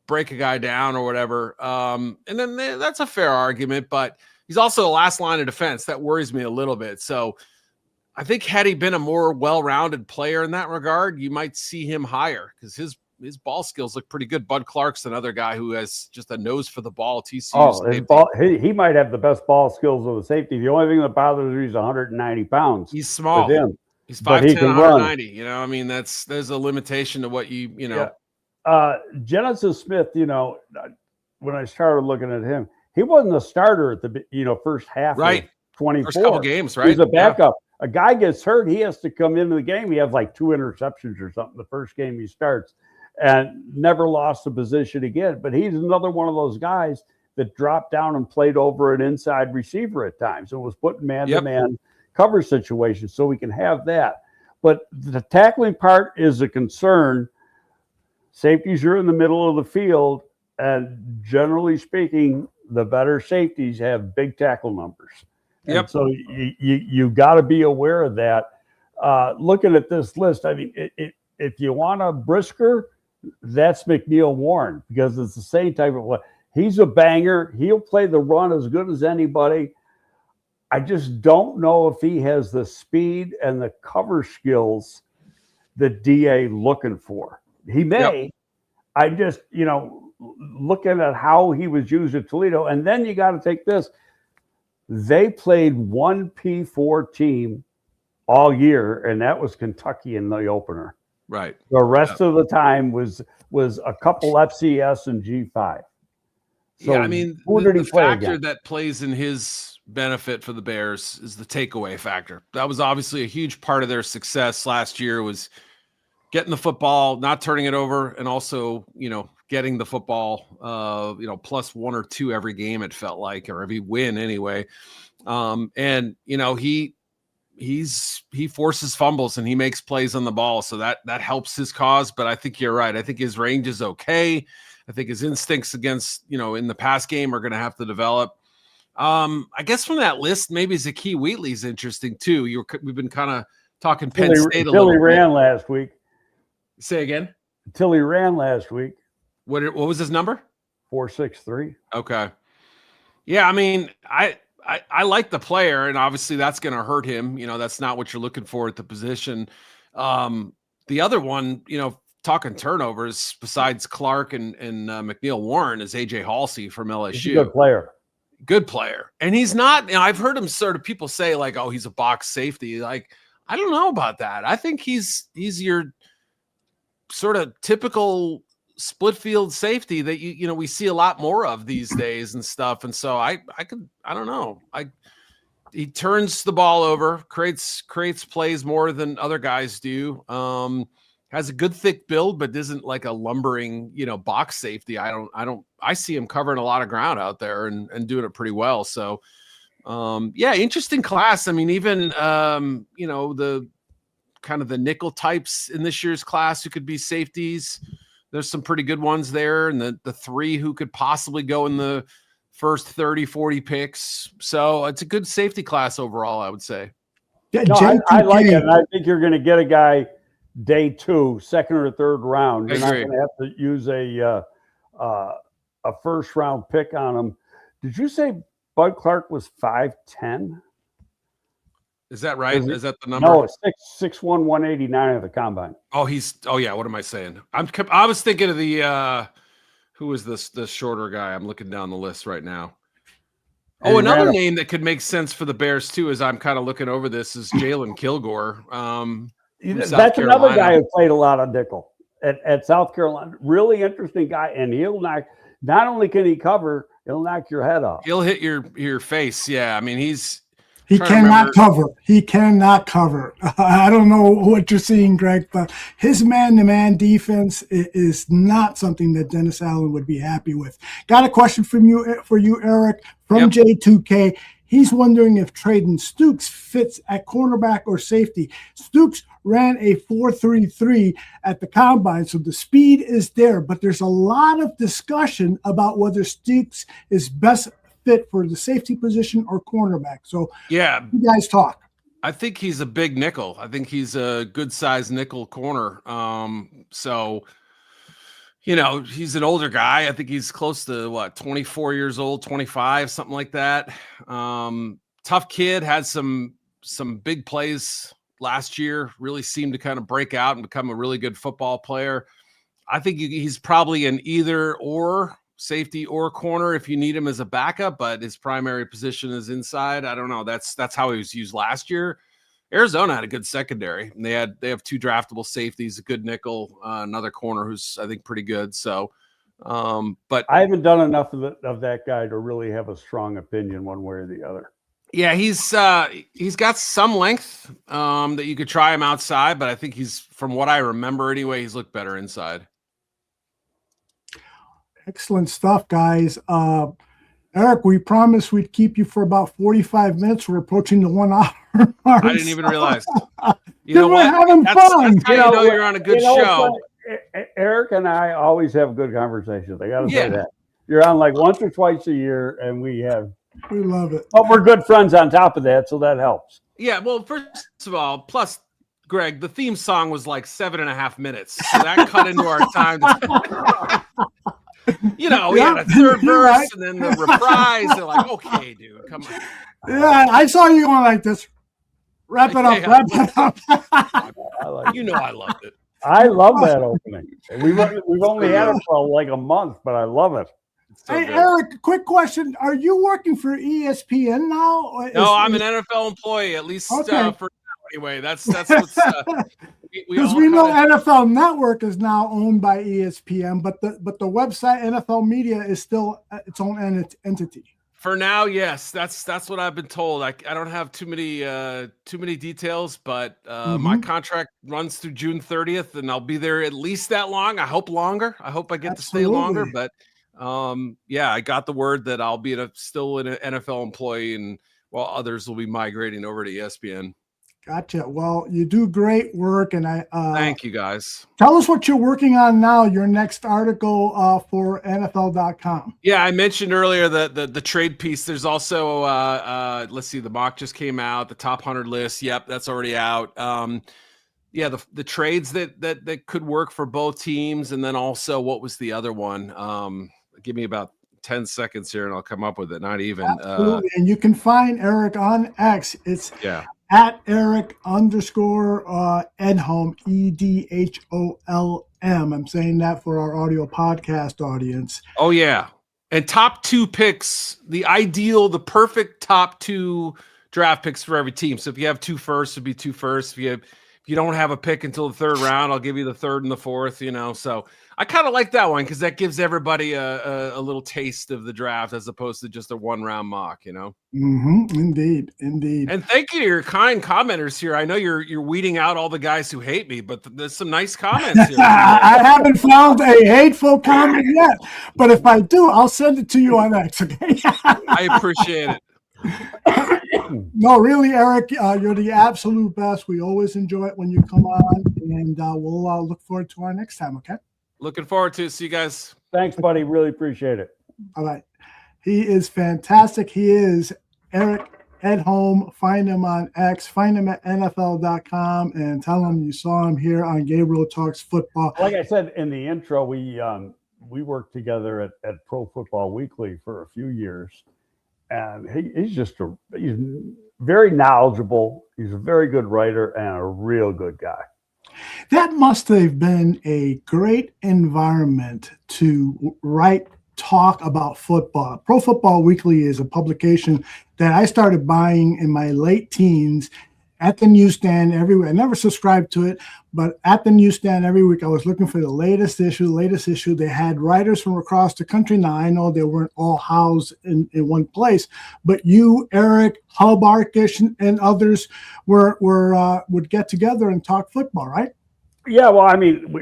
break a guy down or whatever. And then that's a fair argument, but he's also the last line of defense. That worries me a little bit. So I think had he been a more well-rounded player in that regard, you might see him higher because his ball skills look pretty good. Bud Clark's another guy who has just a nose for the ball. He might have the best ball skills of the safety. The only thing that bothers me is 190 pounds. He's small. With him. He's 5'10", 190. I mean, there's a limitation to what you know. Yeah. Genesis Smith, when I started looking at him, he wasn't a starter at the first half right. of 24. First couple games, right? He's a backup. Yeah. A guy gets hurt, he has to come into the game. He has 2 interceptions or something the first game he starts and never lost a position again. But he's another one of those guys that dropped down and played over an inside receiver at times and was put in man-to-man cover situations, so we can have that. But the tackling part is a concern. Safeties are in the middle of the field, and generally speaking, the better safeties have big tackle numbers. Yep. And so you got to be aware of that. Looking at this list, I mean, if you want a brisker, that's McNeil-Warren because it's the same type of. He's a banger. He'll play the run as good as anybody. I just don't know if he has the speed and the cover skills that DA looking for. He may. Yep. I just, looking at how he was used at Toledo, and then you got to take this. They played one P4 team all year, and that was Kentucky in the opener. Right. The rest of the time was a couple FCS and G5. So yeah, I mean, who did he play factor against? that plays in his benefit for the Bears is the takeaway factor. That was obviously a huge part of their success last year, was getting the football, not turning it over, and also, getting the football, plus 1 or 2 every game, it felt like, or every win anyway. He forces fumbles and he makes plays on the ball. So that helps his cause. But I think you're right. I think his range is okay. I think his instincts against, in the pass game are going to have to develop. I guess from that list, maybe Zakee Wheatley's interesting too. We've been kind of talking Penn State a little bit. Until he ran last week. Say again? Until he ran last week. What was his number? 4.63. Okay. Yeah, I mean, I like the player, and obviously that's going to hurt him. That's not what you're looking for at the position. The other one, talking turnovers, besides Clark and McNeil Warren, is AJ Halsey from LSU. He's a good player. Good player. And he's not, I've heard him sort of people say like, oh, he's a box safety. Like, I don't know about that. I think he's your sort of typical split field safety that we see a lot more of these days and stuff. And so I don't know. He turns the ball over, creates plays more than other guys do. Has a good thick build, but isn't like a lumbering, box safety. I see him covering a lot of ground out there and doing it pretty well. So interesting class. I mean, even the kind of the nickel types in this year's class who could be safeties. There's some pretty good ones there, and the 3 who could possibly go in the first 30, 40 picks. So it's a good safety class overall, I would say. Yeah, no, I like it. And I think you're going to get a guy day 2, second or third round. You're not going to have to use a first round pick on him. Did you say Bud Clark was 5'10"? Is that right? Is that the number? No, 6'1", 189 at the combine. Oh, yeah. What am I saying? I was thinking of the who was the shorter guy? I'm looking down the list right now. Oh, another name that could make sense for the Bears too, as I'm kind of looking over this, is Jalen Kilgore. That's another guy who played a lot of nickel at South Carolina. Really interesting guy, and he'll knock. Not only can he cover, he'll knock your head off. He'll hit your face. Yeah, I mean he cannot cover. He cannot cover. I don't know what you're seeing, Greg, but his man-to-man defense is not something that Dennis Allen would be happy with. Got a question for you, Eric, from J2K. He's wondering if Traden Stooks fits at cornerback or safety. Stooks ran a 4.33 at the combine, so the speed is there, but there's a lot of discussion about whether Stooks is best fit for the safety position or cornerback. So yeah, you guys talk. I think he's a big nickel. I think he's a good sized nickel corner. So he's an older guy. I think he's close to 24 years old, 25, something like that. Tough kid, had some big plays last year, really seemed to kind of break out and become a really good football player. I think he's probably an either or, safety or corner if you need him as a backup, but his primary position is inside. I don't know. That's how he was used last year. Arizona had a good secondary. And they have 2 draftable safeties, a good nickel, another corner who's I think pretty good. So, but I haven't done enough of that guy to really have a strong opinion one way or the other. Yeah, he's got some length that you could try him outside, but I think from what I remember anyway, he's looked better inside. Excellent stuff, guys. Eric, we promised we'd keep you for about 45 minutes. We're approaching the 1 hour mark. I didn't even realize. You know we're what? having fun. That's how you know you're on a good show. Eric and I always have good conversations. I got to say that. You're on like once or twice a year, and we love it. But we're good friends on top of that, so that helps. Yeah, well, first of all, plus, Greg, the theme song was like 7.5 minutes. So that cut into our time. We had a third verse and then the reprise. They're like, okay, dude, come on. Yeah, I saw you going like this. Wrap it up. I loved it. I love that opening. We've only had it for like a month, but I love it. So hey, good. Eric, quick question. Are you working for ESPN now? No, I'm an NFL employee, at least for now anyway. That's what's because we know NFL Network is now owned by ESPN, but the website NFL Media is still its own entity. For now, yes, that's what I've been told. I don't have too many details, but my contract runs through June 30th, and I'll be there at least that long. I hope longer. I hope I get to stay longer. But yeah, I got the word that I'll be still an NFL employee, and while others will be migrating over to ESPN. Gotcha. Well, you do great work, and I thank you guys. Tell us what you're working on now. Your next article for NFL.com. Yeah, I mentioned earlier the trade piece. There's also let's see, the mock just came out. The top 100 list. Yep, that's already out. Yeah, the trades that could work for both teams, and then also what was the other one? Give me about 10 seconds here, and I'll come up with it. Not even. Absolutely. And you can find Eric on X. It's at Eric _Edholm, EDHOLM. I'm saying that for our audio podcast audience. Oh, yeah. And top 2 picks, the perfect top 2 draft picks for every team. So if you have 2 firsts, it'd be 2 firsts. If you don't have a pick until the 3rd round, I'll give you the 3rd and the 4th, So I kind of like that one because that gives everybody a little taste of the draft as opposed to just a 1-round mock, Indeed. And thank you to your kind commenters here. I know you're weeding out all the guys who hate me, but there's some nice comments here. I haven't found a hateful comment yet, but if I do, I'll send it to you on X, okay? I appreciate it. No, really, Eric, you're the absolute best. We always enjoy it when you come on, and we'll look forward to our next time, okay? Looking forward to it. See you guys. Thanks, buddy. Really appreciate it. All right. He is fantastic. He is Eric Edholm. Find him on X. Find him at NFL.com and tell him you saw him here on Gabriel Talks Football. Like I said in the intro, we worked together at Pro Football Weekly for a few years. And he's he's very knowledgeable. He's a very good writer and a real good guy. That must have been a great environment to talk about football. Pro Football Weekly is a publication that I started buying in my late teens at the newsstand every week. I never subscribed to it, but at the newsstand every week, I was looking for the latest issue. They had writers from across the country. Now, I know they weren't all housed in one place, but you, Eric, Hub Arkish, and others would get together and talk football, right? Yeah, well, I mean,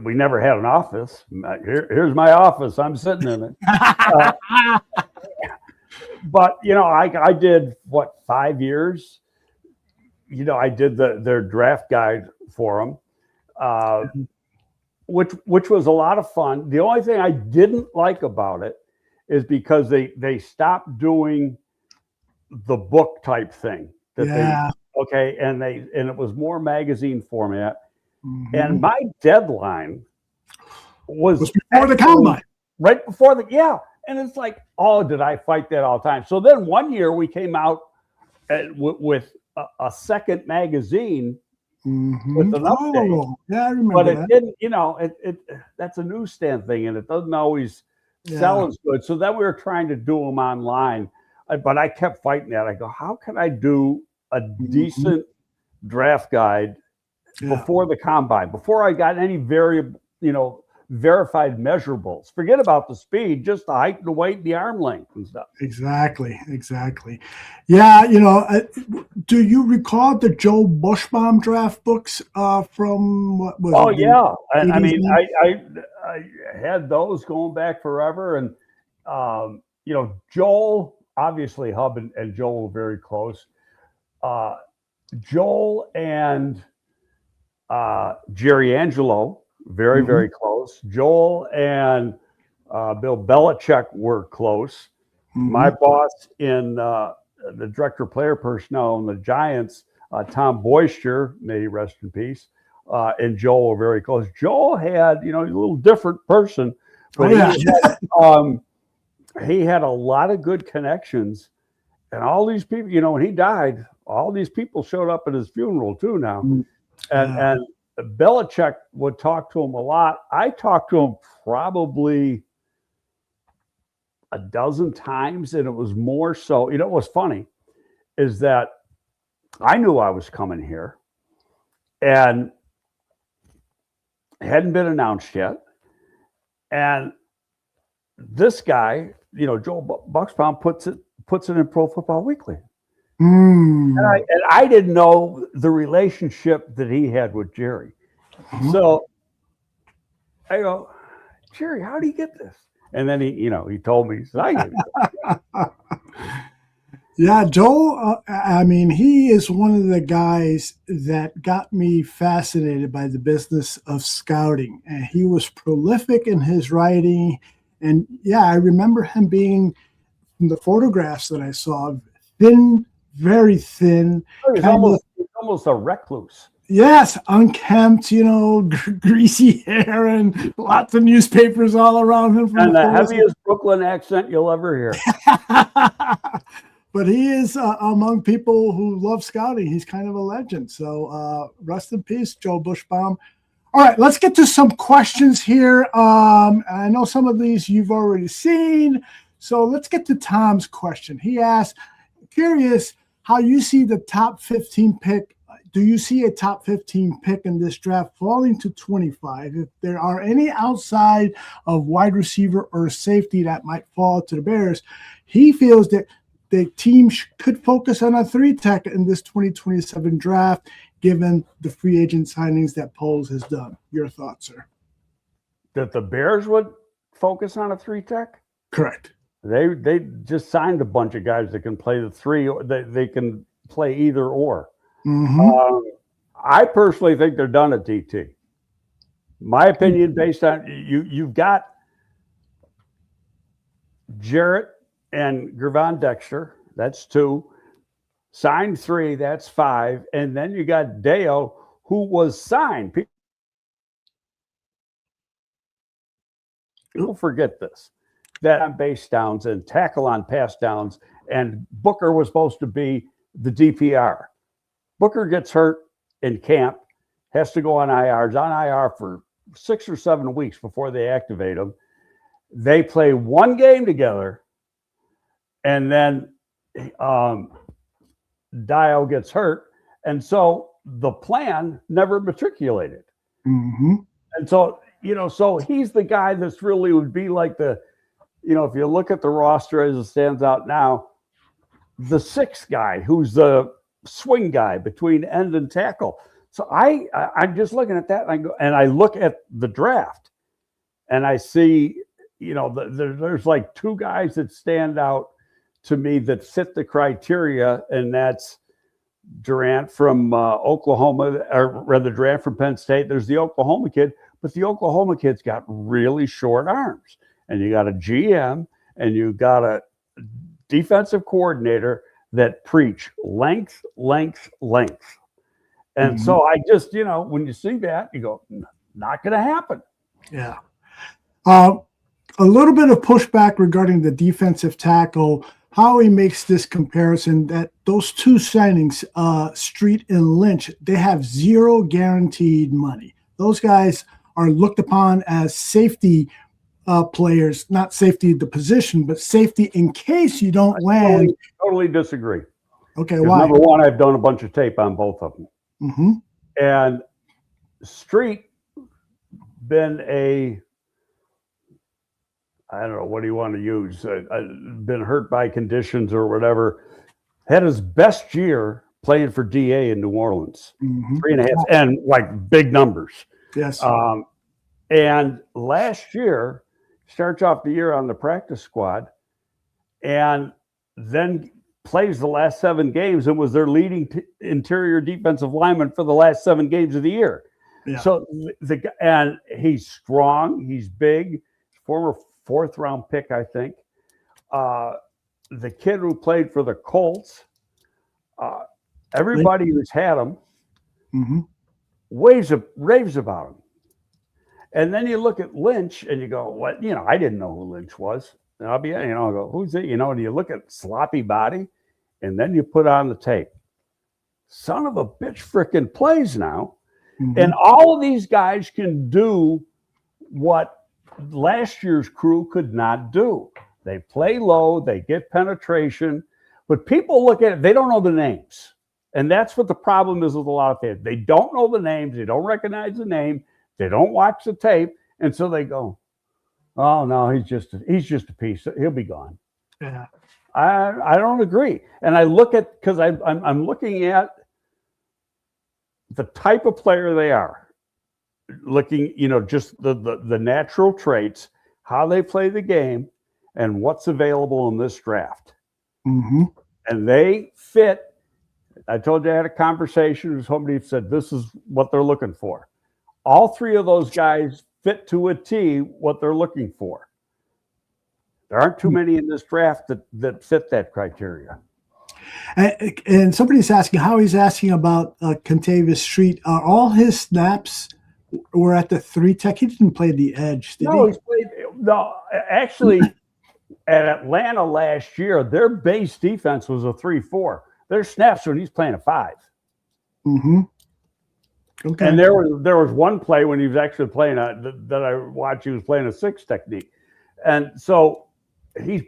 we never had an office. Here's my office. I'm sitting in it. But, I did, 5 years? I did their draft guide for them, which was a lot of fun. The only thing I didn't like about it is because they stopped doing the book type thing. And it was more magazine format. Mm-hmm. And my deadline was before the combine. Right before and it's like, oh, did I fight that all the time? So then one year we came out with a second magazine with an update. Yeah, I remember but that. It didn't, that's a newsstand thing, and it doesn't always sell as good. So then we were trying to do them online, but I kept fighting that. I go, how can I do a decent draft guide before the combine, before I got any verified measurables? Forget about the speed, just the height and the weight and the arm length and stuff. Exactly. Yeah, do you recall the Joe Bushbaum draft books from what was it? Oh, yeah. I mean, I had those going back forever. And, Joel, obviously Hub and Joel were very close. Joel and Jerry Angelo, very, very close. Joel and Bill Belichick were close. My boss in the director of player personnel in the Giants, Tom Boyster, may he rest in peace, and Joel were very close. Joel had, a little different person, but he had a lot of good connections. And all these people, when he died, all these people showed up at his funeral too now. And Belichick would talk to him a lot. I talked to him probably a dozen times, and it was more so, what's funny is that I knew I was coming here and it hadn't been announced yet. And this guy, Joe Bucksbaum puts it in Pro Football Weekly. Mm. And I didn't know the relationship that he had with Jerry. Mm-hmm. So I go, Jerry, how do you get this? And then he told me, he said, I get it. Yeah, Joel, he is one of the guys that got me fascinated by the business of scouting. And he was prolific in his writing. And yeah, I remember him being, in the photographs that I saw, thin, very thin. He's almost a recluse. Yes, unkempt, greasy hair and lots of newspapers all around him. And the heaviest Brooklyn accent you'll ever hear. But he is among people who love scouting. He's kind of a legend. So rest in peace, Joe Bushbaum. All right, let's get to some questions here. I know some of these you've already seen. So let's get to Tom's question. He asked, curious how you see the top 15 pick. Do you see a top 15 pick in this draft falling to 25? If there are any outside of wide receiver or safety that might fall to the Bears, he feels that the team could focus on a 3-tech in this 2027 draft, given the free agent signings that Poles has done. Your thoughts, sir? That the Bears would focus on a 3-tech? Correct. They just signed a bunch of guys that can play the 3, or they can play either or. Mm-hmm. I personally think they're done at DT. My opinion, based on you've got Jarrett and Gervon Dexter, that's 2. Signed 3, that's 5. And then you got Deo, who was signed. People forget this, that on base downs and tackle on pass downs, and Booker was supposed to be the DPR. Booker gets hurt in camp, has to go on IR. He's on IR for 6 or 7 weeks before they activate him. They play 1 game together, and then Dio gets hurt. And so the plan never matriculated. Mm-hmm. And so, so he's the guy that's really would be like the, if you look at the roster as it stands out now, the 6th guy who's the swing guy between end and tackle. So I'm just looking at that, and I look at the draft, and I see, there's like 2 guys that stand out to me that fit the criteria, and that's Durant from Oklahoma, or rather Durant from Penn State. There's the Oklahoma kid, but the Oklahoma kid's got really short arms, and you got a GM, and you got a defensive coordinator that preach length, length, length. And Mm-hmm. so I just, when you see that, you go, not going to happen. Yeah. A little bit of pushback regarding the defensive tackle. Howie makes this comparison that those 2 signings, Street and Lynch, they have 0 guaranteed money. Those guys are looked upon as safety players, not safety the position, but safety in case you don't land. Totally disagree. Okay, why? Number one, I've done a bunch of tape on both of them. Mm-hmm. And Street been I don't know, what do you want to use? Been hurt by conditions or whatever. Had his best year playing for DA in New Orleans. Mm-hmm. 3.5, and like big numbers. Yes. And last year, starts off the year on the practice squad, and then plays the last 7 games and was their leading interior defensive lineman for the last 7 games of the year. Yeah. So and he's strong, he's big, former 4th round pick, I think. The kid who played for the Colts, everybody who's had him Mm-hmm. raves about him. And then you look at Lynch and you go, what? I didn't know who Lynch was. And I'll be, I go, who's it? And you look at sloppy body, and then you put on the tape. Son of a bitch freaking plays now. Mm-hmm. And all of these guys can do what last year's crew could not do. They play low, they get penetration, but people look at it, they don't know the names. And that's what the problem is with a lot of fans. They don't know the names, they don't recognize the name, they don't watch the tape, and so they go, Oh no, he's just a piece. He'll be gone. Yeah. I don't agree. And I look at, because I'm looking at the type of player they are, looking, just the natural traits, how they play the game, and what's available in this draft. Mm-hmm. And they fit. I told you I had a conversation with somebody who said this is what they're looking for. All three of those guys fit to a T what they're looking for. There aren't too many in this draft that fit that criteria. And somebody's asking, how he's asking about Contavious Street. Are all his snaps were at the 3 tech? He didn't play the edge, did he? He's played. No, actually, at Atlanta last year, their base defense was a 3-4. Their snaps when he's playing a 5. Mm-hmm. Okay. And there was one play when he was actually playing that I watched. He was playing a 6 technique, and so he's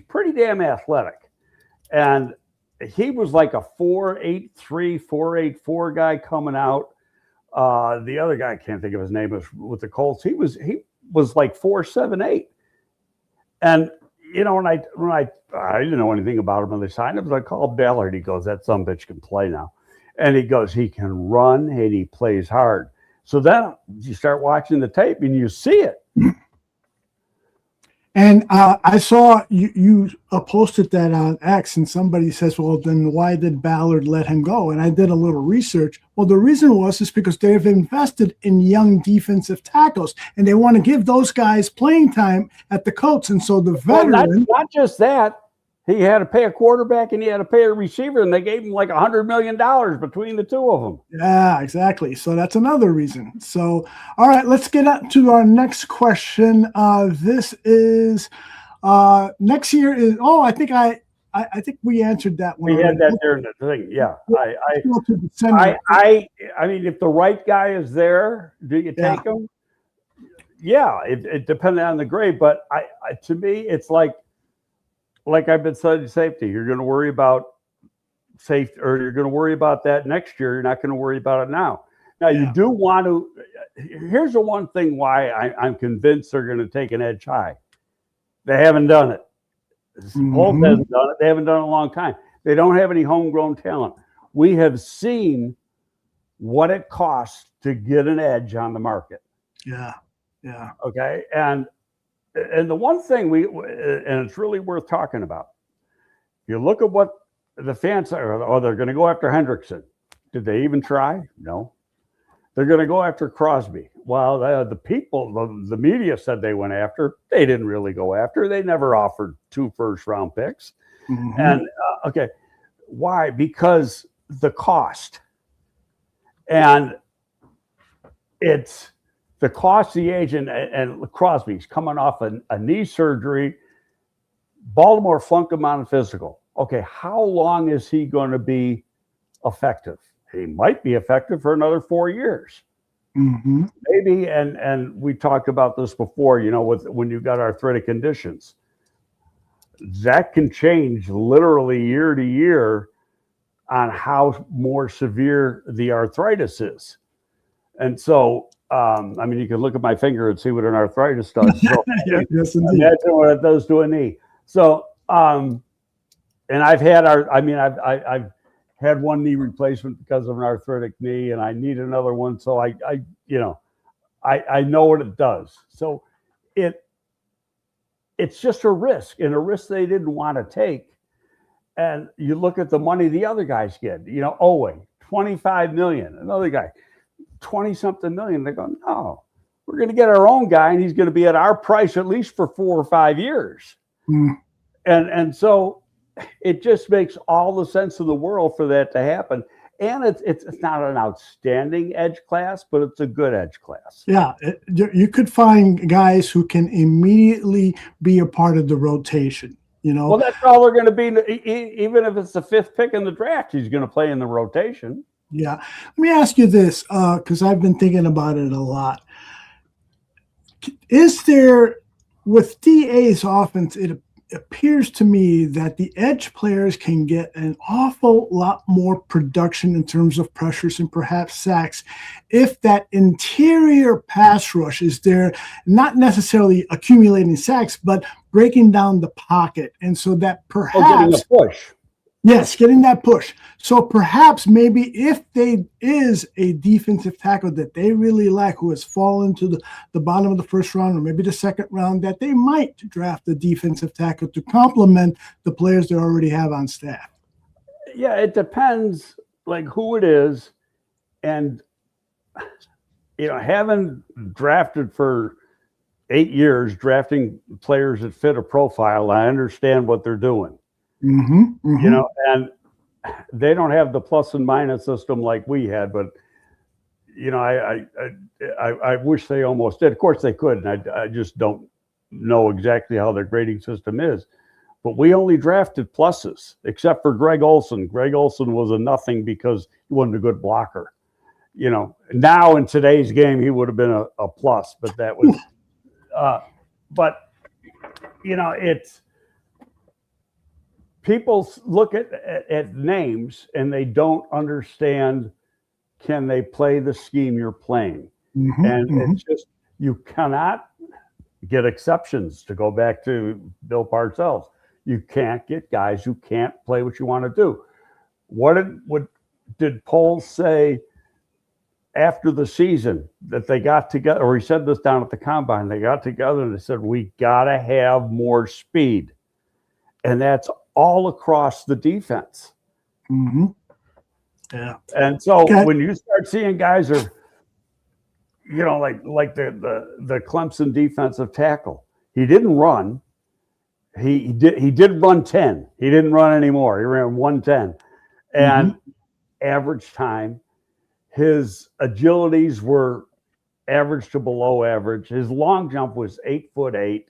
pretty damn athletic, and he was like a 4.83, 4.84 guy coming out. The other guy, I can't think of his name, was with the Colts. He was like 4.78, and when I didn't know anything about him when they signed him, I called Ballard. He goes, "That some bitch can play now." And he goes, he can run and he plays hard. So then you start watching the tape and you see it. And I saw you posted that on X, and somebody says, well, then why did Ballard let him go? And I did a little research. Well, the reason is because they've invested in young defensive tackles, and they want to give those guys playing time at the Colts. And so the veteran. Not just that. He had to pay a quarterback and he had to pay a receiver, and they gave him like $100 million between the two of them. Yeah, exactly. So that's another reason. So, all right, let's get up to our next question. This is next year is. Oh, I think we answered that one. We had that there in the thing. Yeah, I mean, if the right guy is there, do you take him? Yeah, it depends on the grade, but to me, it's like I've been studying safety. You're going to worry about safety, or you're going to worry about that next year. You're not going to worry about it now. Now, you do want to. Here's the one thing why I'm convinced they're going to take an edge high. They haven't done it. Holt hasn't done it. They haven't done it in a long time. They don't have any homegrown talent. We have seen what it costs to get an edge on the market. Yeah. Okay, and the one thing and it's really worth talking about. You look at what the fans are. Oh, they're going to go after Hendrickson. Did they even try? No. They're going to go after Crosby. Well, the people, the media said they went after. They didn't really go after. They never offered 2 first-round picks. Mm-hmm. And okay, why? Because the cost, and it's. The cost, the agent, and Crosby's coming off a knee surgery. Baltimore flunked him on a physical. Okay, how long is he going to be effective? He might be effective for another 4 years. Mm-hmm. Maybe, and we talked about this before, when you've got arthritic conditions. That can change literally year to year on how more severe the arthritis is. And so, I mean, you can look at my finger and see what an arthritis does. So yes, indeed. Imagine what it does to a knee. So, and I've had I've had one knee replacement because of an arthritic knee, and I need another one. So I know what it does. So it's just a risk, and a risk they didn't want to take. And you look at the money the other guys get. Owen, $25 million. Another guy, 20-something million. They go, no, we're going to get our own guy, and he's going to be at our price at least for 4 or 5 years. Mm. And so it just makes all the sense in the world for that to happen. And it's not an outstanding edge class, but it's a good edge class. Yeah, you could find guys who can immediately be a part of the rotation. Well, that's all they're going to be. Even if it's the 5th pick in the draft, he's going to play in the rotation. Yeah. Let me ask you this, because I've been thinking about it a lot. Is there, with DA's offense, it appears to me that the edge players can get an awful lot more production in terms of pressures and perhaps sacks if that interior pass rush is there, not necessarily accumulating sacks, but breaking down the pocket. And so that perhaps getting a push. Yes, getting that push. So perhaps maybe if they is a defensive tackle that they really like, who has fallen to the bottom of the first round or maybe the second round, that they might draft a defensive tackle to complement the players they already have on staff. Yeah, it depends like who it is. And, having drafted for 8 years, drafting players that fit a profile, I understand what they're doing. And they don't have the plus and minus system like we had, but I wish they almost did. Of course they could, and I just don't know exactly how their grading system is. But we only drafted pluses, except for Greg Olsen. Greg Olsen was a nothing because he wasn't a good blocker. Now in today's game he would have been a plus, but that was it's people look at names and they don't understand, can they play the scheme you're playing? It's just, you cannot get exceptions, to go back to Bill Parcells. You can't get guys who can't play what you want to do. What did Poles say after the season that they got together, or he said this down at the combine, they got together and they said, we got to have more speed. And that's all across the defense. Yeah. And so when you start seeing guys are, like the Clemson defensive tackle, he didn't run. He did run 10. He didn't run anymore. He ran 110. And average time, his agilities were average to below average. His long jump was 8'8".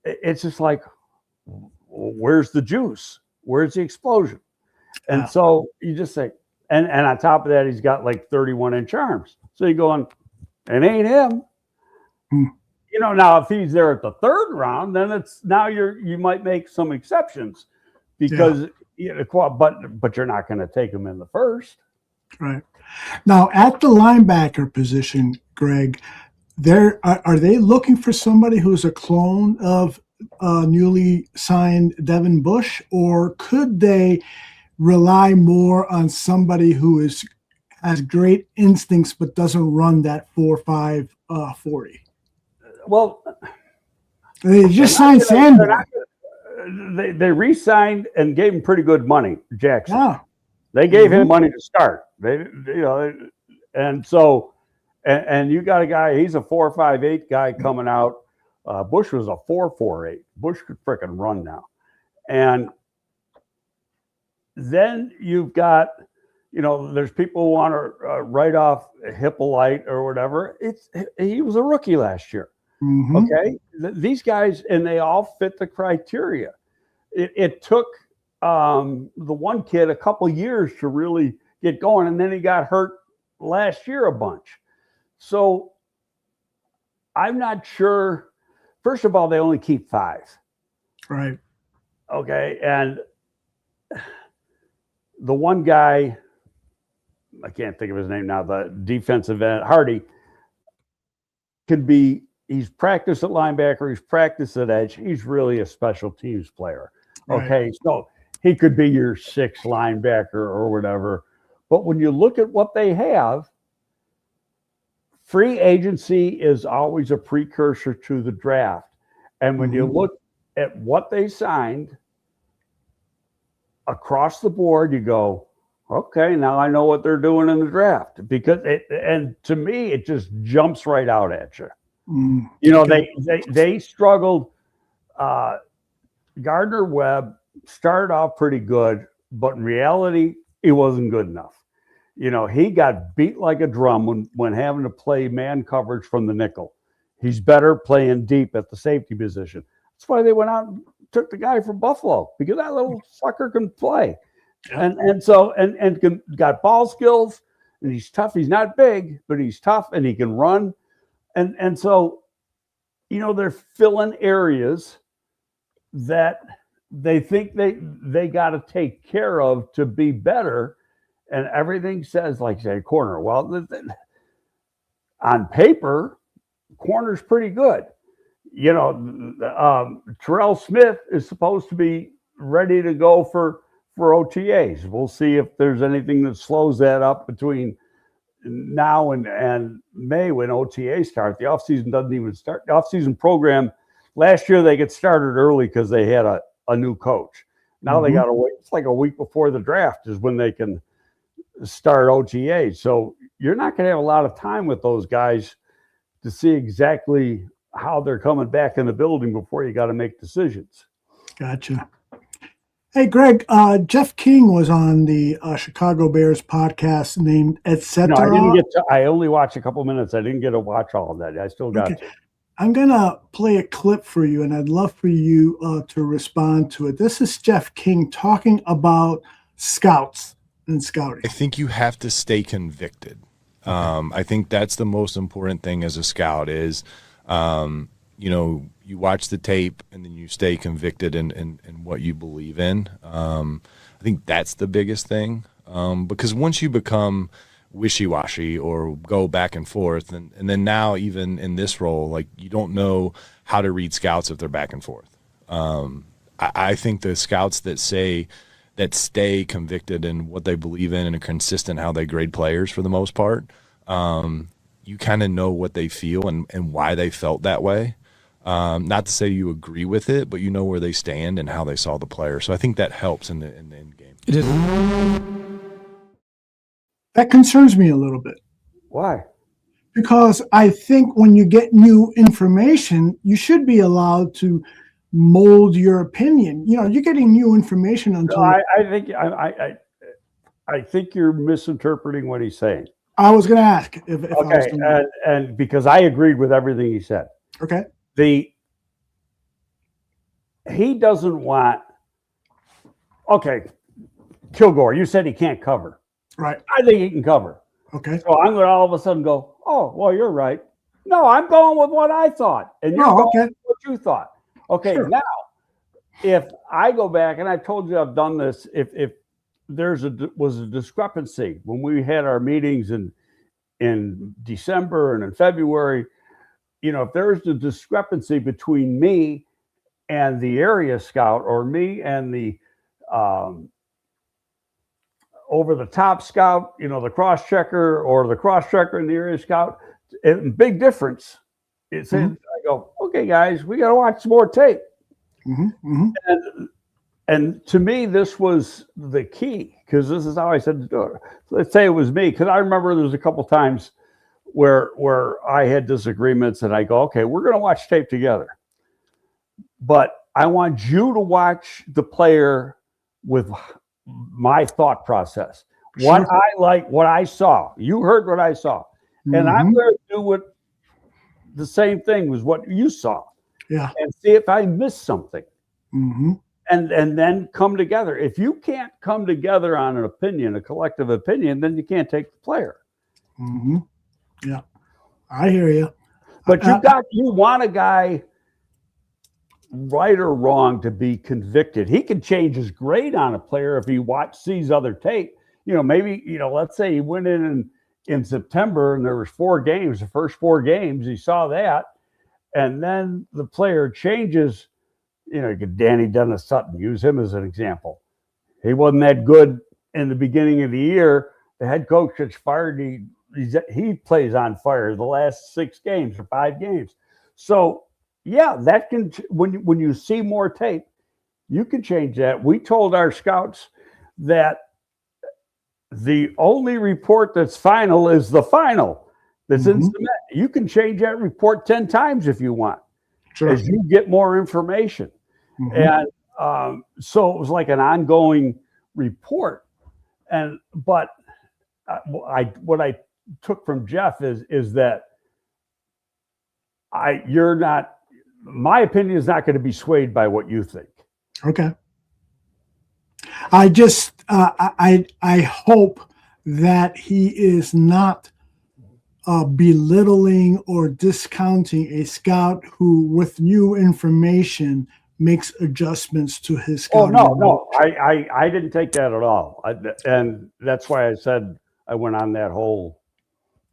It's just like, where's the juice? Where's the explosion? And so you just say, and on top of that, he's got like 31-inch arms. So you're going, it ain't him. Now if he's there at the third round, then it's now you might make some exceptions because but you're not going to take him in the first. Right. Now at the linebacker position, Greg, are they looking for somebody who's a clone of newly signed Devin Bush, or could they rely more on somebody who has great instincts but doesn't run that 4.5 40? Well, they just signed Sandberg. They re-signed and gave him pretty good money, Jackson. Yeah. They gave him money to start. And so you got a guy, he's a 4.58 guy coming out. Bush was a 4.48. Bush could freaking run now. And then you've got, there's people who want to write off Hippolyte or whatever. He was a rookie last year. Okay. These guys, and they all fit the criteria. It took the one kid a couple years to really get going, and then he got hurt last year a bunch. So I'm not sure. First of all, they only keep 5. Right. Okay. And the one guy, I can't think of his name now, the defensive end, Hardy, he's practiced at linebacker, he's practiced at edge. He's really a special teams player. Okay. Right. So he could be your 6th linebacker or whatever. But when you look at what they have, free agency is always a precursor to the draft. And when you look at what they signed across the board, you go, okay, now I know what they're doing in the draft, because and to me, it just jumps right out at you. They struggled. Gardner Webb started off pretty good, but in reality, he wasn't good enough. He got beat like a drum when having to play man coverage from the nickel. He's better playing deep at the safety position. That's why they went out and took the guy from Buffalo, because that little sucker can play. And so got ball skills, and he's tough. He's not big, but he's tough, and he can run. And so, they're filling areas that they think they got to take care of to be better, and everything says, like, say, corner. Well, on paper, corner's pretty good. You know, Terrell Smith is supposed to be ready to go for OTAs. We'll see if there's anything that slows that up between now and May when OTAs start. The offseason doesn't even start. The offseason program, last year they get started early because they had a new coach. Now they got to wait. It's like a week before the draft is when they can start OTAs. So you're not going to have a lot of time with those guys to see exactly how they're coming back in the building before you got to make decisions. Gotcha. Hey, Greg, Jeff King was on the Chicago Bears podcast named Etc. No, I didn't get to, I only watched a couple minutes. I didn't get to watch all of that. I still got to. I'm going to play a clip for you, and I'd love for you to respond to it. This is Jeff King talking about scouts and scouting. I think you have to stay convicted. I think that's the most important thing as a scout is, you know, you watch the tape and then you stay convicted in what you believe in. I think that's the biggest thing, because once you become wishy-washy or go back and forth, and then now even in this role, like, you don't know how to read scouts if they're back and forth. I think the scouts that stay convicted in what they believe in and are consistent how they grade players for the most part, you kind of know what they feel and why they felt that way. Not to say you agree with it, but you know where they stand and how they saw the player. So I think that helps in the end game. It is. That concerns me a little bit. Why? Because I think when you get new information, you should be allowed to mold your opinion. You know, you're getting new information until. No, I think you're misinterpreting what he's saying. I was going to ask if I was okay, and because I agreed with everything he said. Okay. He doesn't want. Okay, Kilgore, you said he can't cover. Right. I think he can cover. Okay. So I'm going to all of a sudden go, oh, well, you're right. No, I'm going with what I thought, and you're going with what you thought. Okay, sure. Now, if I go back, and I told you I've done this, if was a discrepancy when we had our meetings in December and in February, you know, if there's a discrepancy between me and the area scout or me and the over-the-top scout, you know, the cross-checker or the cross-checker and the area scout, big difference. It says, I go, okay, guys, we got to watch some more tape. And to me, this was the key, because this is how I said to do it. Let's say it was me, because I remember there was a couple times where I had disagreements, and I go, okay, we're going to watch tape together. But I want you to watch the player with my thought process. What I like, what I saw. You heard what I saw. And I'm going to do the same thing was what you saw. Yeah. And see if I missed something. And then come together. If you can't come together on an opinion, a collective opinion, then you can't take the player. Yeah. I hear you. But you want a guy, right or wrong, to be convicted. He can change his grade on a player if he sees other tape. You know, maybe, you know, let's say he went in September and there was 4 games, the first 4 games, he saw that. And then the player changes, you know, you could Danny Dennis Sutton, use him as an example. He wasn't that good in the beginning of the year. The head coach gets fired. He plays on fire the last 6 games or 5 games. So, yeah, that can, when you see more tape, you can change that. We told our scouts that the only report that's final is the final. That's in cement. You can change that report 10 times if you want, as you get more information. And so it was like an ongoing report. But what I took from Jeff is that my opinion is not going to be swayed by what you think. Okay. I just I hope that he is not belittling or discounting a scout who, with new information, makes adjustments to his Oh, scouting. no. I didn't take that at all. And that's why I said I went on that whole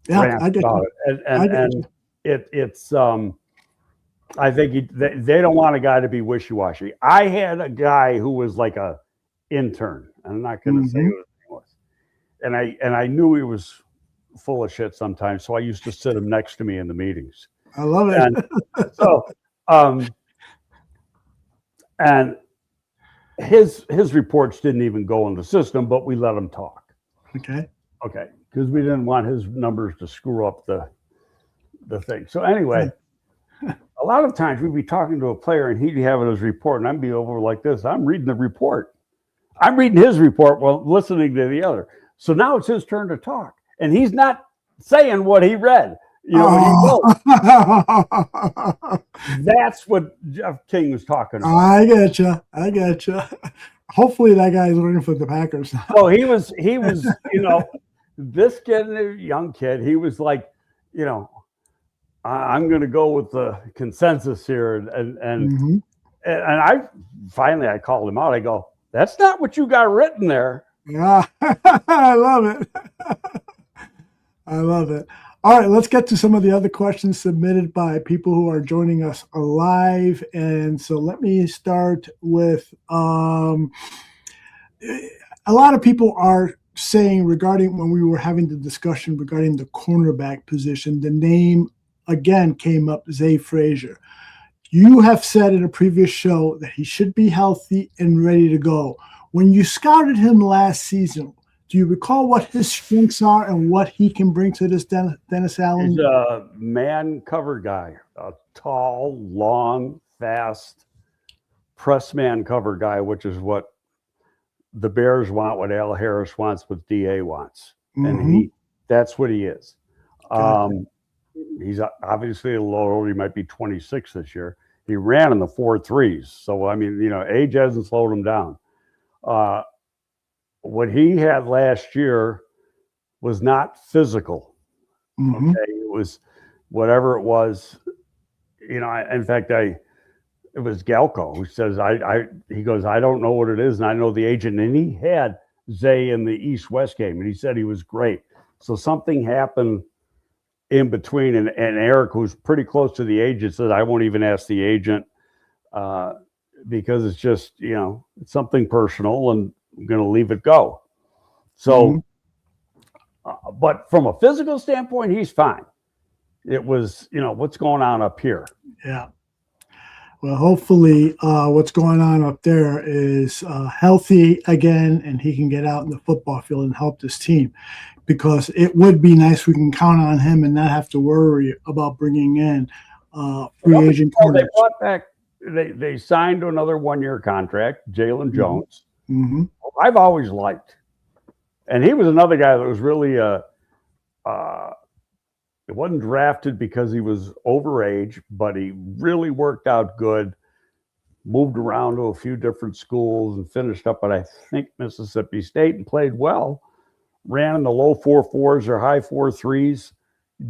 rant I get about you. it. And it's I think they don't want a guy to be wishy-washy. I had a guy who was like a intern. I'm not going to say who his name was. And I knew he was full of shit sometimes, so I used to sit him next to me in the meetings. I love it. And so and his reports didn't even go in the system, but we let him talk. Okay, because we didn't want his numbers to screw up the thing. So anyway, a lot of times we'd be talking to a player and he'd have his report, and I'd be over like this. I'm reading the report. I'm reading his report while listening to the other. So now it's his turn to talk, and he's not saying what he read. You know, that's what Jeff King was talking about. I get you. Hopefully that guy's working for the Packers. Well, he was, you know, this kid, a young kid, he was like, you know, I'm going to go with the consensus here. And I finally, I called him out. I go, that's not what you got written there. Yeah, I love it. I love it. All right, let's get to some of the other questions submitted by people who are joining us live. And so let me start with a lot of people are saying regarding when we were having the discussion regarding the cornerback position, the name again came up, Zay Frazier. You have said in a previous show that he should be healthy and ready to go. When you scouted him last season, do you recall what his strengths are and what he can bring to this Dennis Allen? He's a man cover guy, a tall, long, fast press man cover guy, which is what the Bears want, what Al Harris wants, what DA wants. And that's what he is. He's obviously a little older. He might be 26 this year. He ran in the 4.3s. So, I mean, you know, age hasn't slowed him down. What he had last year was not physical. Okay, it was whatever it was. You know, in fact, it was Galco who says, he goes, I don't know what it is, and I know the agent. And he had Zay in the East-West game, and he said he was great. So something happened in between, and Eric, who's pretty close to the agent, said, I won't even ask the agent because it's just, you know, it's something personal, and I'm going to leave it go. So, but from a physical standpoint, he's fine. It was, you know, what's going on up here. Yeah. Well, hopefully what's going on up there is healthy again, and he can get out in the football field and help this team, because it would be nice we can count on him and not have to worry about bringing in free agent corners. They brought back, they signed to another 1-year contract, Jalen Jones. I've always liked. And he was another guy that was really it wasn't drafted because he was overage, but he really worked out good, moved around to a few different schools and finished up at, I think, Mississippi State and played well. Ran in the low 4.4s or high 4.3s.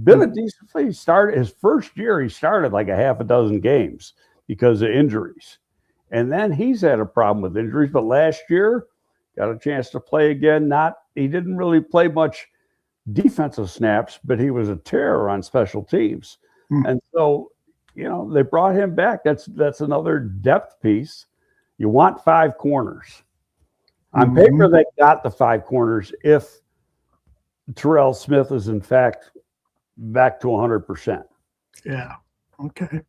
Been a decent play. He started his first year, he started like a half a dozen games because of injuries. And then he's had a problem with injuries, but last year got a chance to play again. He didn't really play much defensive snaps, but he was a terror on special teams. And so, you know, they brought him back. That's another depth piece. You want 5 corners. On paper, they got the 5 corners if Terrell Smith is in fact back to 100%. Yeah. Okay.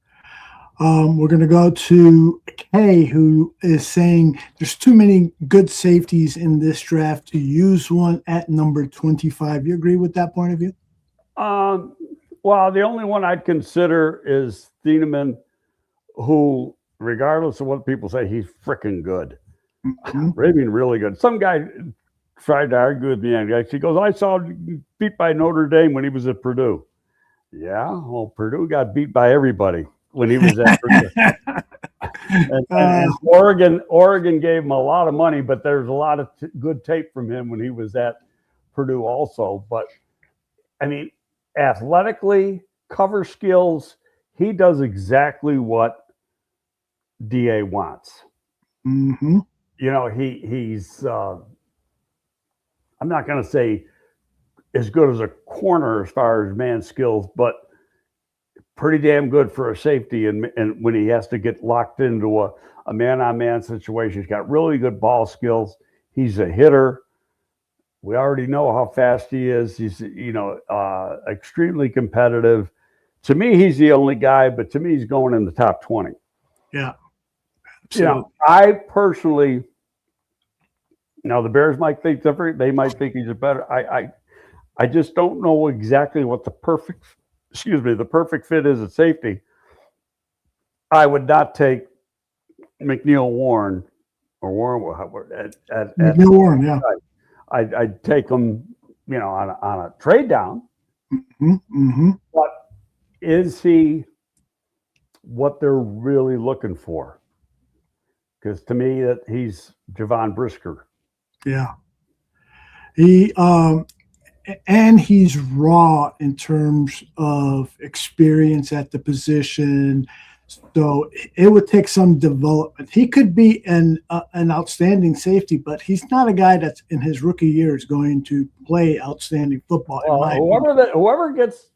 We're going to go to Kay, who is saying there's too many good safeties in this draft to use one at number 25. You agree with that point of view? Well, the only one I'd consider is Thieneman, who, regardless of what people say, he's freaking good. Really good. Some guy tried to argue with me, and he goes, I saw him beat by Notre Dame when he was at Purdue. Yeah, well, Purdue got beat by everybody when he was at Purdue. and Oregon gave him a lot of money, but there's a lot of good tape from him when he was at Purdue also. But, I mean, athletically, cover skills, he does exactly what DA wants. Mm-hmm. You know, he's I'm not going to say as good as a corner as far as man skills, but pretty damn good for a safety. And when he has to get locked into a man-on-man situation, he's got really good ball skills. He's a hitter. We already know how fast he is. He's, extremely competitive. To me, he's the only guy, but to me, he's going in the top 20. Yeah. Absolutely. I personally, now the Bears might think different. They might think he's a better. I just don't know exactly what the perfect fit is at safety. I would not take McNeil Warren or Warren at McNeil Warren, yeah. I'd take him, on a trade down. Mm-hmm. Mm-hmm. But is he what they're really looking for? Because to me, that he's Javon Brisker. Yeah. And he's raw in terms of experience at the position. So it would take some development. He could be an outstanding safety, but he's not a guy that's in his rookie year is going to play outstanding football. Whoever gets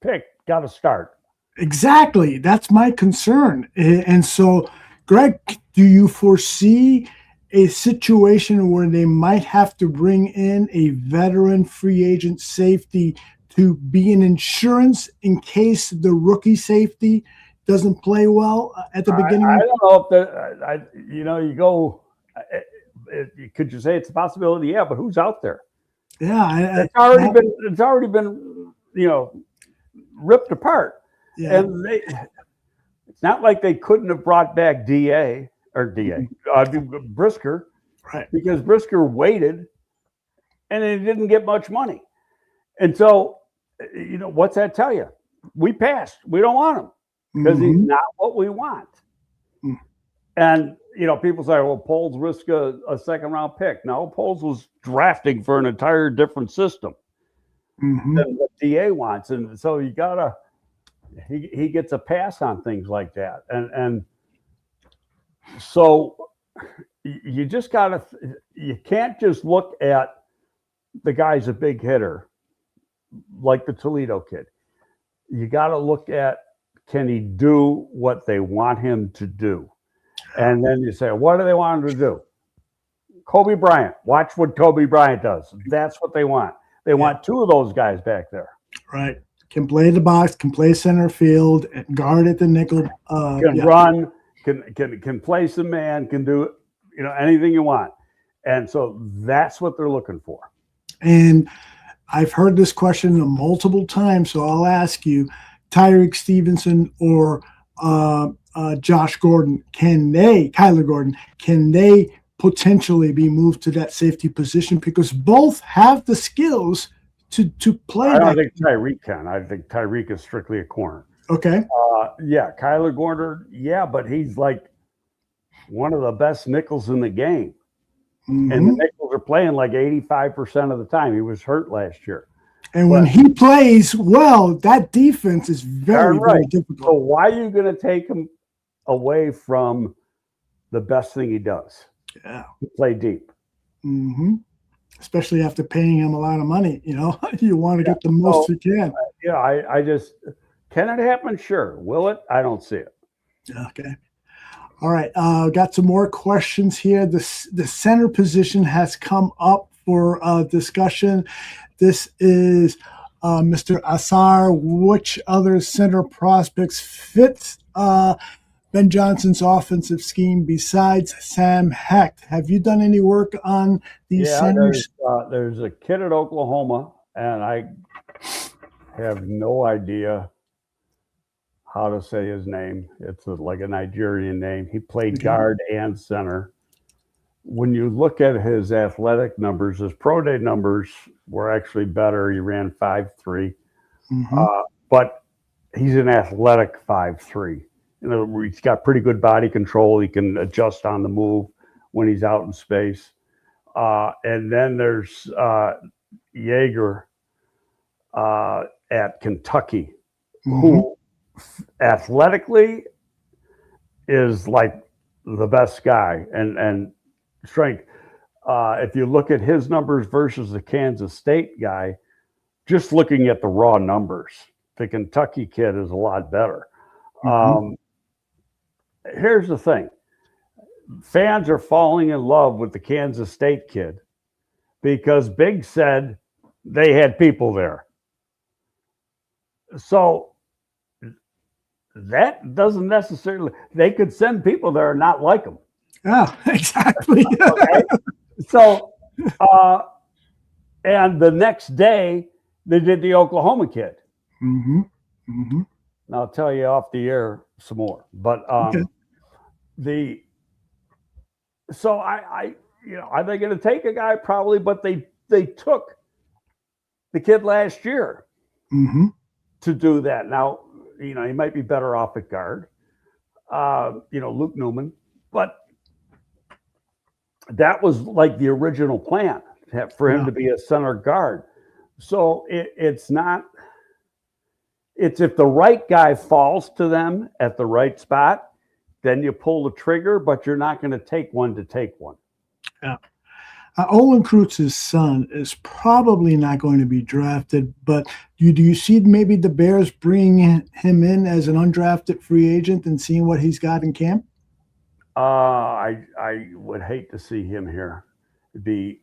picked got to start. Exactly. That's my concern. And so, Greg, do you foresee a situation where they might have to bring in a veteran free agent safety to be an insurance in case the rookie safety doesn't play well at the beginning? I don't know if you go. Could you say it's a possibility? Yeah, but who's out there? Yeah, it's already been ripped apart, yeah. And it's not like they couldn't have brought back Brisker, right? Because Brisker waited, and he didn't get much money, and so what's that tell you? We passed. We don't want him. Because he's not what we want. Mm. And, people say, well, Poles risk a second-round pick. No, Poles was drafting for an entire different system than what DA wants. And so he gets a pass on things like that. And so you just you can't just look at the guy's a big hitter like the Toledo kid. You got to look at, can he do what they want him to do? And then you say, what do they want him to do? Kobe Bryant. Watch what Kobe Bryant does. That's what they want. They want two of those guys back there. Right. Can play the box, can play center field, and guard at the nickel. Can run, can play some man, can do anything you want. And so that's what they're looking for. And I've heard this question multiple times, so I'll ask you, Tyreek Stevenson or Josh Gordon, Kyler Gordon, can they potentially be moved to that safety position? Because both have the skills to play. I don't think Tyreek can. I think Tyreek is strictly a corner. Okay. Kyler Gordon, but he's like one of the best nickels in the game. Mm-hmm. And the nickels are playing like 85% of the time. He was hurt last year. And when he plays well, that defense is very, very difficult. So why are you going to take him away from the best thing he does? Yeah. Play deep. Mm-hmm. Especially after paying him a lot of money. You want to get the most you can. I just, can it happen? Sure. Will it? I don't see it. Okay. All right. Got some more questions here. The center position has come up for discussion. This is Mr. Asar. Which other center prospects fits Ben Johnson's offensive scheme besides Sam Hecht? Have you done any work on these centers? There's a kid at Oklahoma, and I have no idea how to say his name. It's like a Nigerian name. He played guard and center. When you look at his athletic numbers, his pro day numbers were actually better. He ran 5.3, but he's an athletic 5.3. He's got pretty good body control. He can adjust on the move when he's out in space. And then there's Yeager at Kentucky, who athletically is like the best guy and strength. If you look at his numbers versus the Kansas State guy, just looking at the raw numbers, the Kentucky kid is a lot better. Here's the thing. Fans are falling in love with the Kansas State kid because Big said they had people there. So that doesn't necessarily, they could send people there and not like them. Yeah, exactly. Okay? So, and the next day they did the Oklahoma kid. And I'll tell you off the air some more, but so I are they going to take a guy? Probably, but they took the kid last year to do that. Now, he might be better off at guard, Luke Newman, but that was like the original plan for him to be a center guard. So it's if the right guy falls to them at the right spot, then you pull the trigger, but you're not going to take one to take one. Yeah. Olan Kroo's son is probably not going to be drafted, but do you see maybe the Bears bringing him in as an undrafted free agent and seeing what he's got in camp? I would hate to see him here.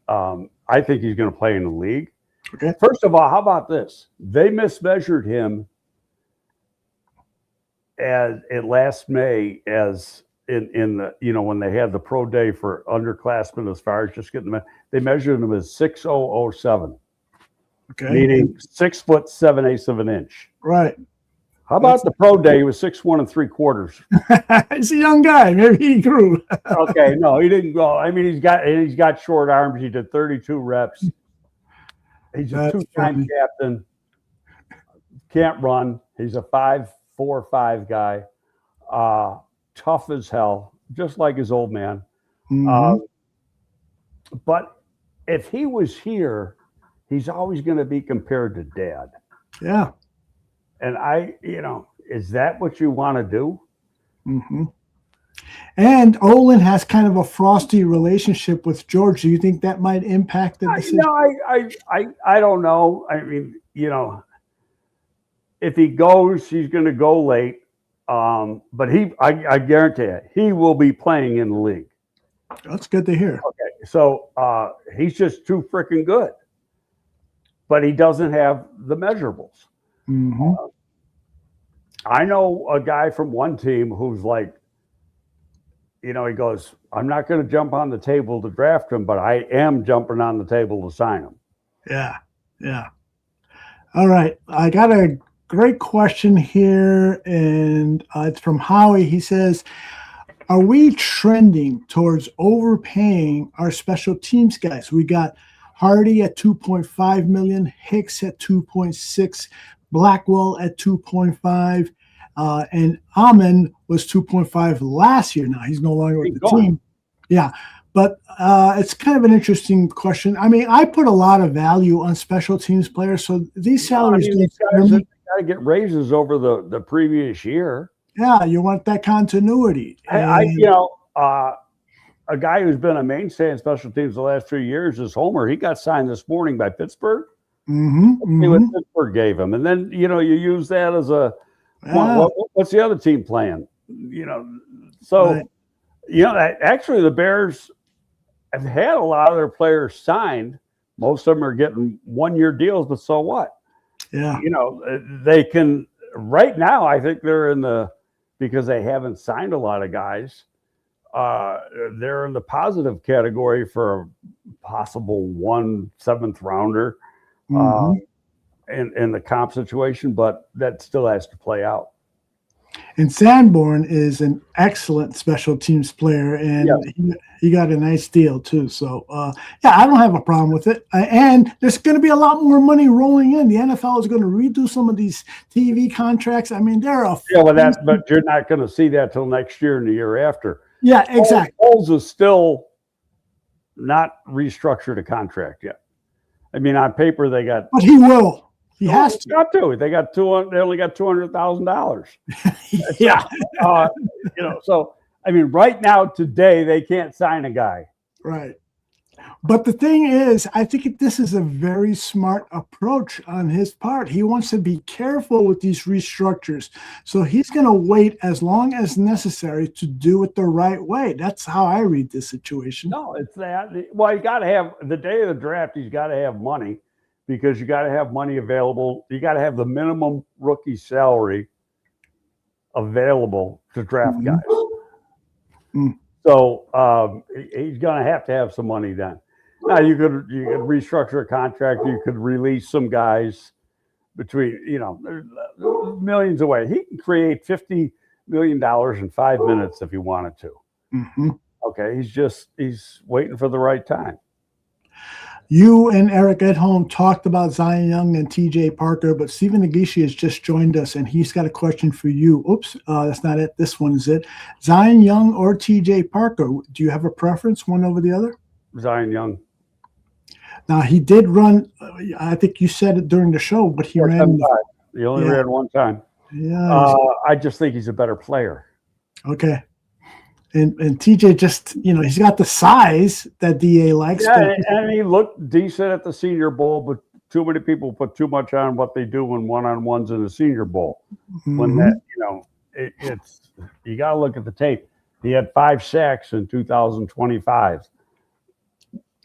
I think he's going to play in the league. Okay. First of all, how about this? They mismeasured him at last May as in the when they had the pro day for underclassmen as far as just getting them. They measured him as 6'007", meaning 6 foot 7/8 of an inch. Right. How about the pro day? He was 6'1 3/4. He's a young guy. Maybe he grew. Okay, no, he didn't go. I mean, he's got short arms. He did 32 reps. He's a two-time captain. Can't run. He's a 5'4" guy. Tough as hell, just like his old man. But if he was here, he's always going to be compared to Dad. Yeah. And is that what you want to do? And Olan has kind of a frosty relationship with George. Do you think that might impact the decision? I don't know. I mean, if he goes, he's going to go late. But I guarantee you, he will be playing in the league. That's good to hear. Okay, so he's just too freaking good. But he doesn't have the measurables. I know a guy from one team who's like, he goes, I'm not going to jump on the table to draft him, but I am jumping on the table to sign him. Yeah, yeah. All right, I got a great question here, and it's from Howie. He says, are we trending towards overpaying our special teams guys? We got Hardy at $2.5 million, Hicks at 2.6, Blackwell at 2.5, and Amon was 2.5 last year. Now he's no longer with the team. Yeah, but it's kind of an interesting question. I mean, I put a lot of value on special teams players, so these salaries got to get raises over the previous year. Yeah, you want that continuity. A guy who's been a mainstay in special teams the last 3 years is Homer. He got signed this morning by Pittsburgh. See what Pittsburgh gave him, and then you use that as a what's the other team playing? Actually the Bears have had a lot of their players signed. Most of them are getting 1-year deals, but so what? Yeah, they can right now. I think they're because they haven't signed a lot of guys. They're in the positive category for a possible 7th rounder in the comp situation, but that still has to play out. And Sanborn is an excellent special teams player, and he got a nice deal too. So, I don't have a problem with it. And there's going to be a lot more money rolling in. The NFL is going to redo some of these TV contracts. I mean, but you're not going to see that till next year and the year after. Yeah, exactly. Foles is still not restructured a contract yet. I mean, on paper they got, but he will. He has to. Got to. They got They only got $200,000. Yeah. So I mean, right now, today, they can't sign a guy. Right. But the thing is, I think this is a very smart approach on his part. He wants to be careful with these restructures. So he's going to wait as long as necessary to do it the right way. That's how I read this situation. No, it's that. Well, you got to have the day of the draft, he's got to have money because you got to have money available. You got to have the minimum rookie salary available to draft guys. Mm. So he's going to have some money then. Now you could restructure a contract. You could release some guys between, there's millions away. He can create $50 million in 5 minutes if he wanted to. Mm-hmm. Okay, he's waiting for the right time. You and Eric Edholm talked about Zion Young and TJ Parker, but Stephen Nagishi has just joined us, and he's got a question for you. Oops, that's not it. This one is it. Zion Young or TJ Parker? Do you have a preference, one over the other? Zion Young. Now, he did run, I think you said it during the show, but he ran. He only ran one time. Yeah. I just think he's a better player. Okay. And TJ just, he's got the size that DA likes. Yeah, and he looked decent at the Senior Bowl, but too many people put too much on what they do in one-on-ones in the Senior Bowl. Mm-hmm. When that, it's you got to look at the tape. He had 5 sacks in 2025.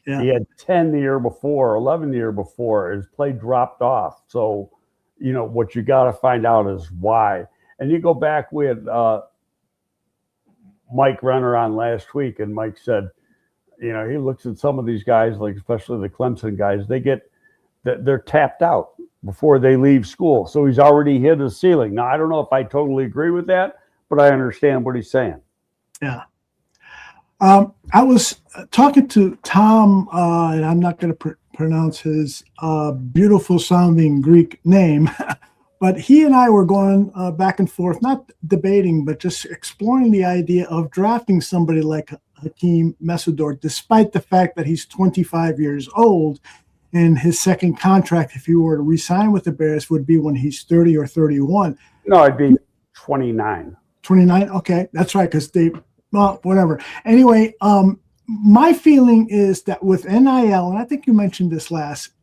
Yeah. He had 10 the year before, 11 the year before. His play dropped off. So, what you got to find out is why. And you go back with Mike Renner on last week, and Mike said, he looks at some of these guys, like especially the Clemson guys, they're tapped out before they leave school. So he's already hit his ceiling. Now, I don't know if I totally agree with that, but I understand what he's saying. Yeah. I was talking to Tom, and I'm not going to pronounce his beautiful sounding Greek name, but he and I were going back and forth, not debating, but just exploring the idea of drafting somebody like Hakeem Messidor, despite the fact that he's 25 years old, and his second contract, if he were to re-sign with the Bears, would be when he's 30 or 31. No, I'd be 29. 29? Okay, that's right, because well, whatever. Anyway, my feeling is that with NIL, and I think you mentioned this last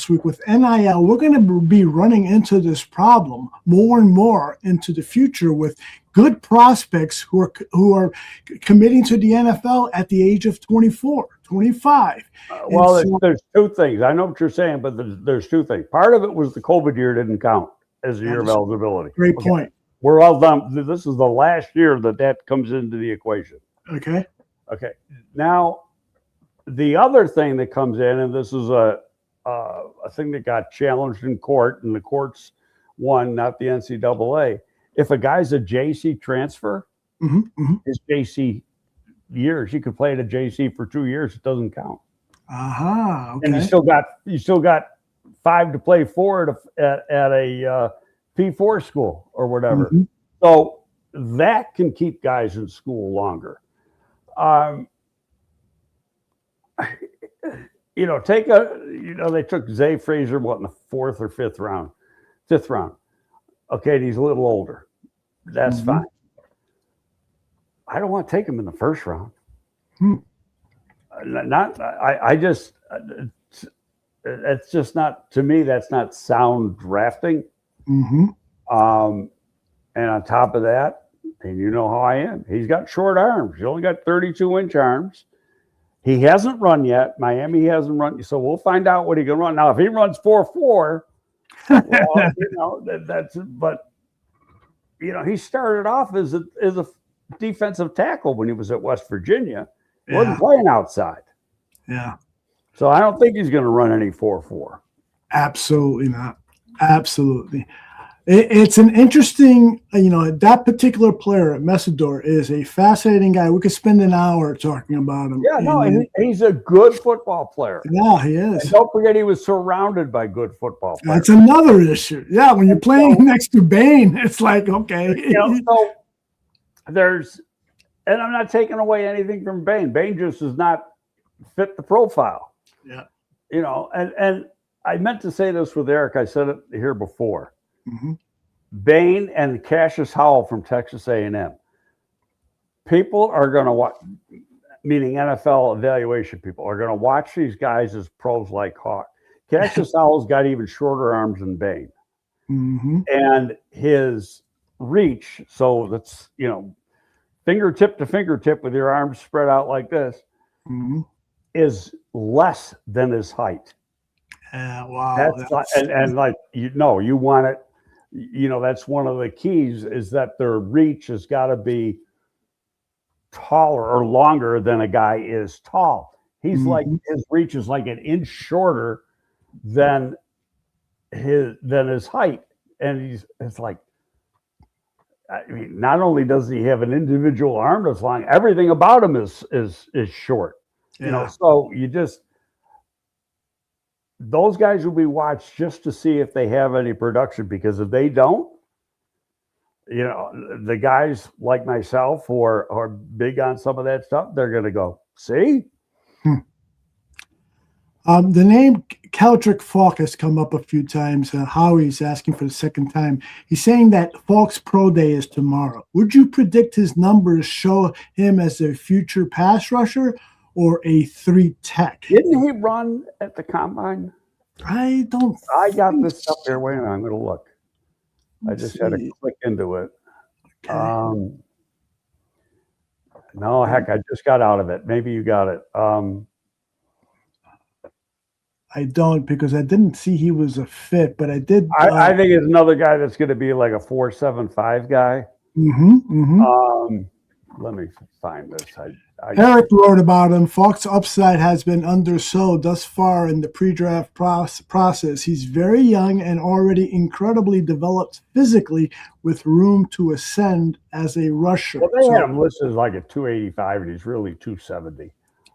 week, with NIL, we're going to be running into this problem more and more into the future with good prospects who are committing to the NFL at the age of 24, 25. There's two things. I know what you're saying, but there's two things. Part of it was the COVID year didn't count as a year of eligibility. Great point. We're all done. This is the last year that comes into the equation. Okay. Now, the other thing that comes in, and this is a thing that got challenged in court, and the courts won, not the NCAA. If a guy's a JC transfer, his JC years, he could play at a JC for 2 years. It doesn't count. Okay. And you still got 5 to play for at a P4 school or whatever. Mm-hmm. So that can keep guys in school longer. They took Zay Frazier, in the 4th or 5th round? 5th round. Okay, he's a little older. That's fine. I don't want to take him in the 1st round. It's just not, to me, that's not sound drafting. And on top of that, and you know how I am, he's got short arms. He's only got 32-inch arms. He hasn't run yet. Miami hasn't run. So we'll find out what he can run. Now, if he runs 4.4, he started off as a defensive tackle when he was at West Virginia. He wasn't playing outside. Yeah. So I don't think he's going to run any 4.4. Absolutely not. Absolutely. It's an interesting, that particular player, Messidor, is a fascinating guy. We could spend an hour talking about him. Yeah, he's a good football player. Yeah, he is. And don't forget, he was surrounded by good football players. That's another issue. Yeah, when you're playing next to Bain, it's like, okay. So there's, and I'm not taking away anything from Bain. Bain just does not fit the profile. Yeah. And I meant to say this with Eric. I said it here before. Bain and Cassius Howell from Texas A&M. people are going to watch, meaning NFL evaluation people, are going to watch these guys as pros like Hawk. Cassius-Howell's got even shorter arms than Bain. Mm-hmm. And his reach, so that's, fingertip to fingertip with your arms spread out like this, Mm-hmm. is less than his height. Wow. And like, you want it, that's one of the keys, is that their reach has got to be taller or longer than a guy is tall. He's like, his reach is like an inch shorter than his height. And it's like, I mean, not only does he have an individual arm that's long, everything about him is short. So those guys will be watched just to see if they have any production, because if they don't, the guys like myself who are big on some of that stuff, they're going to go, see? The name Keldrick Falk has come up a few times. Howie's asking for the second time. He's saying that Falk's pro day is tomorrow. Would you predict his numbers show him as a future pass rusher or a 3 tech? Didn't he run at the combine? I got this stuff here. Wait a minute, I'm going to look. I just had to click into it. Okay. No, heck, I just got out of it. Maybe you got it. I don't, because I didn't see he was a fit, but I did. I think it's another guy that's going to be like a 4.75 guy. Let me find this. Eric wrote about him. Falk's upside has been undersold thus far in the pre-draft process. He's very young and already incredibly developed physically, with room to ascend as a rusher. Well, they had him listed as like a 285, and he's really 270.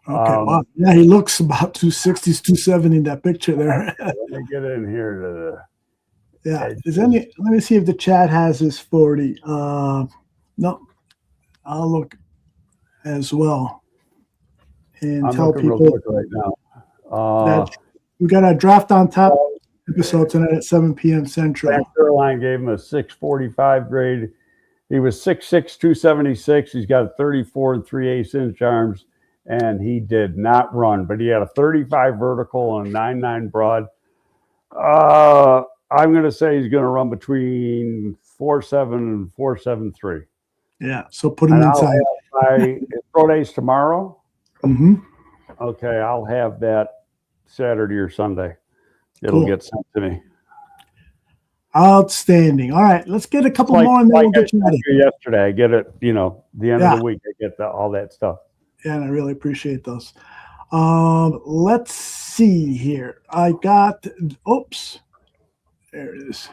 Okay, wow. Yeah, he looks about 260s, 270 in that picture there. Let me get in here to the. Yeah, let me see if the chat has his 40. No, I'll look as well and I'm tell looking people real quick right now. that we got a Draft on Top episode tonight at 7 p.m. Central. South Carolina gave him a 645 grade. He was 6'6", 276. He's got a 34 3/8 inch arms, and he did not run, but he had a 35 vertical and a 9.9 broad. I'm going to say he's going to run between 4.7 and 4.73. Yeah, so put him inside. His pro days tomorrow. Mm-hmm. Okay, I'll have that Saturday or Sunday. It'll get sent to me. Outstanding. All right, let's get a couple more, and then we'll get you ready. Yesterday, I get it. The end of the week, I get all that stuff. Yeah, and I really appreciate those. Let's see here. I got. Oops, there it is.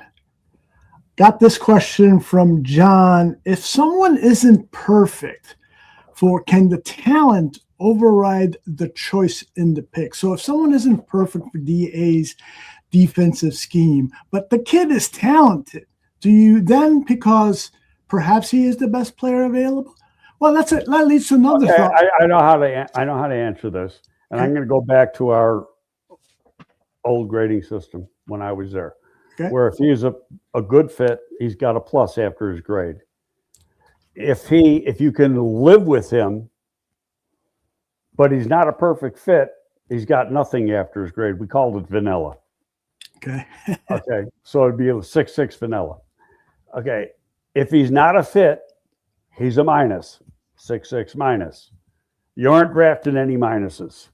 Got this question from John. If someone isn't perfect, can the talent override the choice in the pick? So if someone isn't perfect for DA's defensive scheme, but the kid is talented, do you then, because perhaps he is the best player available? Well, that's it. That leads to another thought. I know how to answer this, and I'm going to go back to our old grading system when I was there. Okay. Where if he's a good fit, he's got a plus after his grade. If you can live with him, but he's not a perfect fit, he's got nothing after his grade. We called it vanilla. Okay. Okay. So it'd be a 6.6 vanilla. Okay. If he's not a fit, he's a minus. 6.6 minus. You aren't drafting any minuses.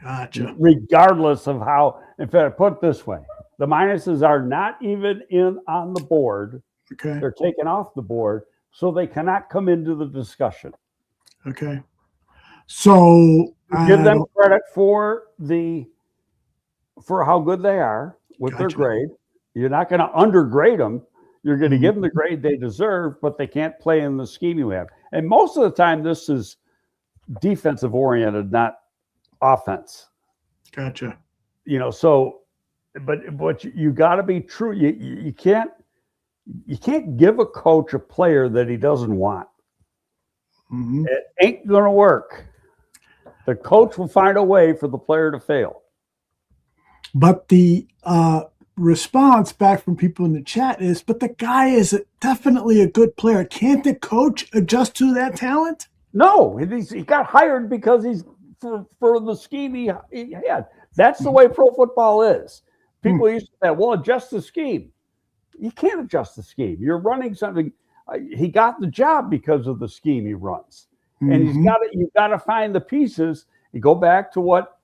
Gotcha. Regardless of how, in fact, put it this way. The minuses are not even on the board. Okay. They're taken off the board, so they cannot come into the discussion. Okay. So give them credit for how good they are with their grade. You're not going to undergrade them. You're going to give them the grade they deserve, but they can't play in the scheme you have. And most of the time, this is defensive oriented, not offense. Gotcha. So. But you got to be true. You can't give a coach a player that he doesn't want. Mm-hmm. It ain't gonna work. The coach will find a way for the player to fail. But the response back from people in the chat is, but the guy is definitely a good player. Can't the coach adjust to that talent? No, he got hired because he's for the scheme he had. That's the way pro football is. People used to say, well, adjust the scheme. You can't adjust the scheme. You're running something. He got the job because of the scheme he runs. And you've got to find the pieces. You go back to what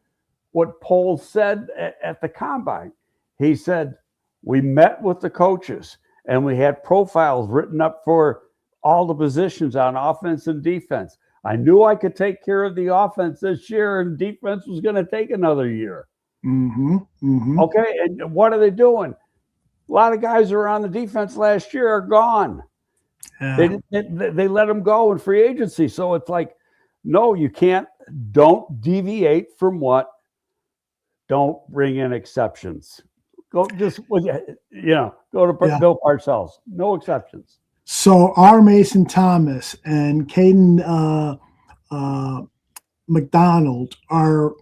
Poles said at the combine. He said, we met with the coaches and we had profiles written up for all the positions on offense and defense. I knew I could take care of the offense this year, and defense was going to take another year. Okay, and what are they doing? A lot of guys who were on the defense last year are gone. Yeah. They let them go in free agency. So it's like, no, you can't. Don't deviate from what. Don't bring in exceptions. Go to Bill Parcells. No exceptions. So R. Mason Thomas and Caden McDonald are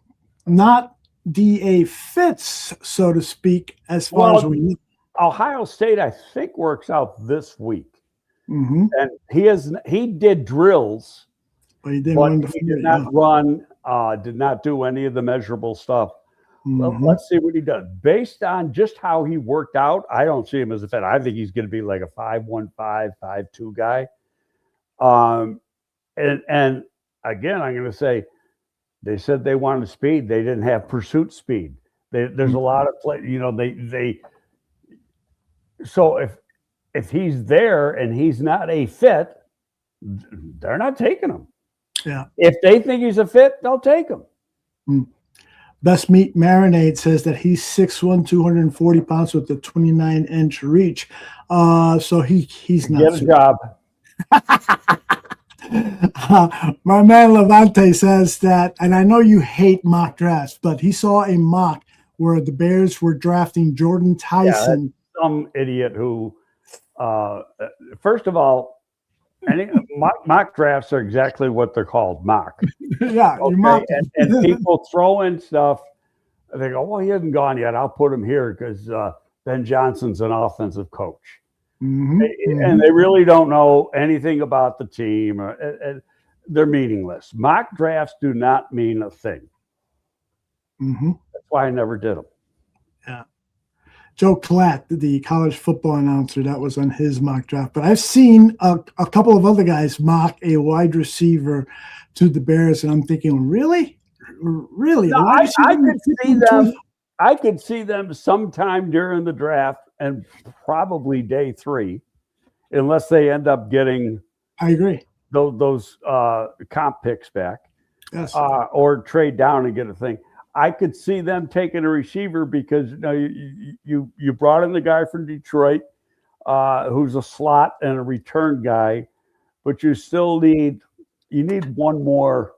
not DA fits, so to speak, as far as we know. Ohio State, I think, works out this week. And he did drills, but he didn't did not do any of the measurable stuff. Well, let's see what he does. Based on just how he worked out, I don't see him as a fit. I think he's going to be like a 5'1", 5'2" guy. And again, I'm going to say, they said they wanted speed. They didn't have pursuit speed. There's a lot of play. So if he's there and he's not a fit, they're not taking him. Yeah. If they think he's a fit, they'll take him. Best Meat Marinade says that he's 6'1", 240 pounds with a 29-inch reach. So he's not. Get a job. My man Levante says that, and I know you hate mock drafts, but he saw a mock where the Bears were drafting Jordan Tyson. Yeah, some idiot who, first of all, mock drafts are exactly what they're called, mock. Yeah, okay? and people throw in stuff. They go, well, he hasn't gone yet. I'll put him here because Ben Johnson's an offensive coach. And they really don't know anything about the team. They're meaningless. Mock drafts do not mean a thing. That's why I never did them. Yeah. Joe Klatt, the college football announcer, that was on his mock draft. But I've seen a couple of other guys mock a wide receiver to the Bears, and I'm thinking, really? No, I could see them sometime during the draft, and probably day 3, unless they end up getting. I agree. Those comp picks back, yes, or trade down and get a thing. I could see them taking a receiver because you brought in the guy from Detroit, who's a slot and a return guy, but you still need one more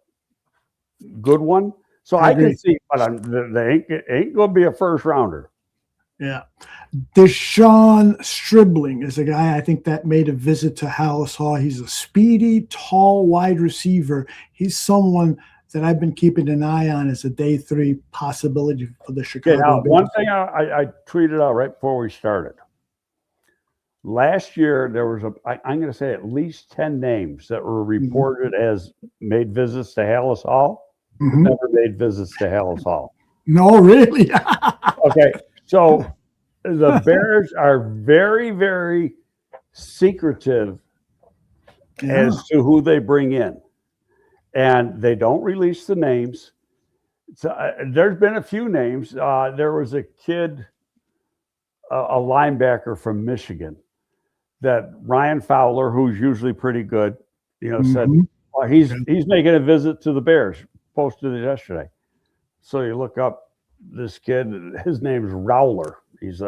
good one. So I can see, but they ain't going to be a first rounder. Yeah. Deshaun Stribling is a guy I think that made a visit to Hallis Hall. He's a speedy, tall, wide receiver. He's someone that I've been keeping an eye on as a day 3 possibility for the Chicago Bears. Now, one thing I tweeted out right before we started. Last year, there was I'm going to say at least 10 names that were reported as made visits to Hallis Hall. Never made visits to Hallis Hall. No, really? Okay, so the Bears are very, very secretive as to who they bring in. And they don't release the names. So there's been a few names. There was a kid, a linebacker from Michigan, that Ryan Fowler, who's usually pretty good, said he's making a visit to the Bears. Posted it yesterday. So you look up this kid. His name's Rowler. He's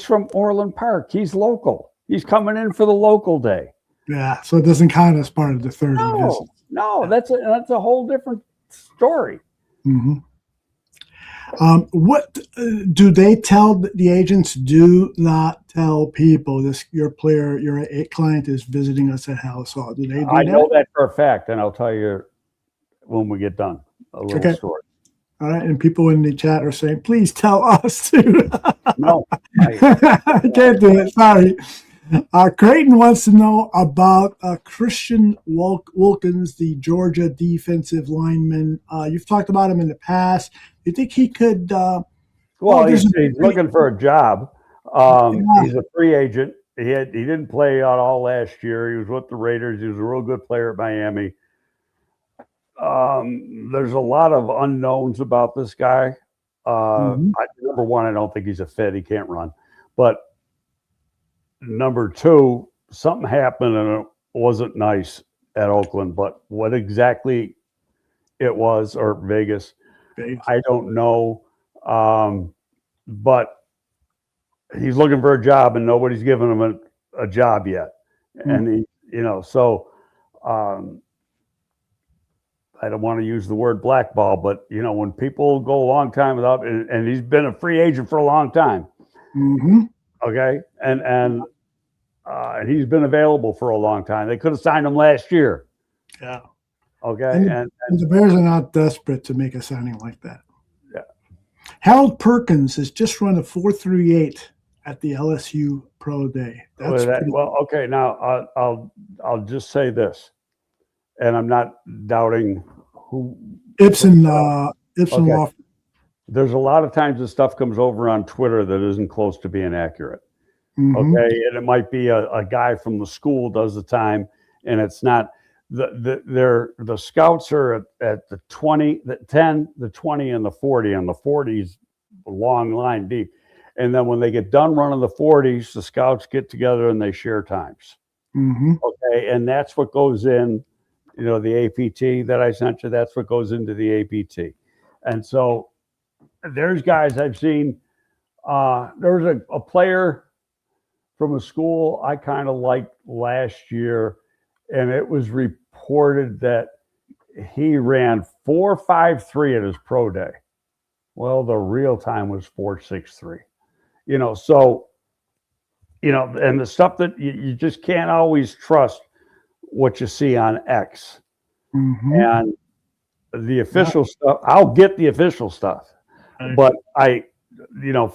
from Orland Park. He's local. He's coming in for the local day. Yeah, so it doesn't count as part of the 30 visits. No, that's a whole different story. What do they tell the agents? Do not tell people your client is visiting us at Hallis Hall. Do they do I know that for a fact, and I'll tell you when we get done. A little story. All right, and people in the chat are saying, please tell us too. No. I can't do it. Sorry. Creighton wants to know about Christian Wilkins, the Georgia defensive lineman. You've talked about him in the past. You think he could? He's looking for a job. He's a free agent. He didn't play out all last year. He was with the Raiders. He was a real good player at Miami. There's a lot of unknowns about this guy. Number one, I don't think he's a fit. He can't run. But number two, something happened and it wasn't nice at Oakland. But what exactly it was, or Vegas, I don't know. But he's looking for a job and nobody's giving him a job yet. And I don't want to use the word blackball, but when people go a long time without, and he's been a free agent for a long time. Okay. And he's been available for a long time. They could have signed him last year. Yeah. Okay. And the Bears are not desperate to make a signing like that. Yeah. Harold Perkins has just run a 4.38 at the LSU Pro Day. Okay. Now I'll just say this, and I'm not doubting who Ibsen Law. There's a lot of times this stuff comes over on Twitter that isn't close to being accurate. Okay, and it might be a guy from the school does the time, and it's not. The scouts are at the 20, the 10, the 20, and the 40, and the 40s a long line deep. And then when they get done running the 40s, the scouts get together and they share times. Okay, and that's what goes in, the APT that I sent you, that's what goes into the APT. And so there's guys I've seen. There was a player from a school I kind of liked last year, and it was reported that he ran 4.53 at his pro day. Well, the real time was 4.63. And the stuff that you just can't always trust what you see on X. And the official stuff, I'll get the official stuff. But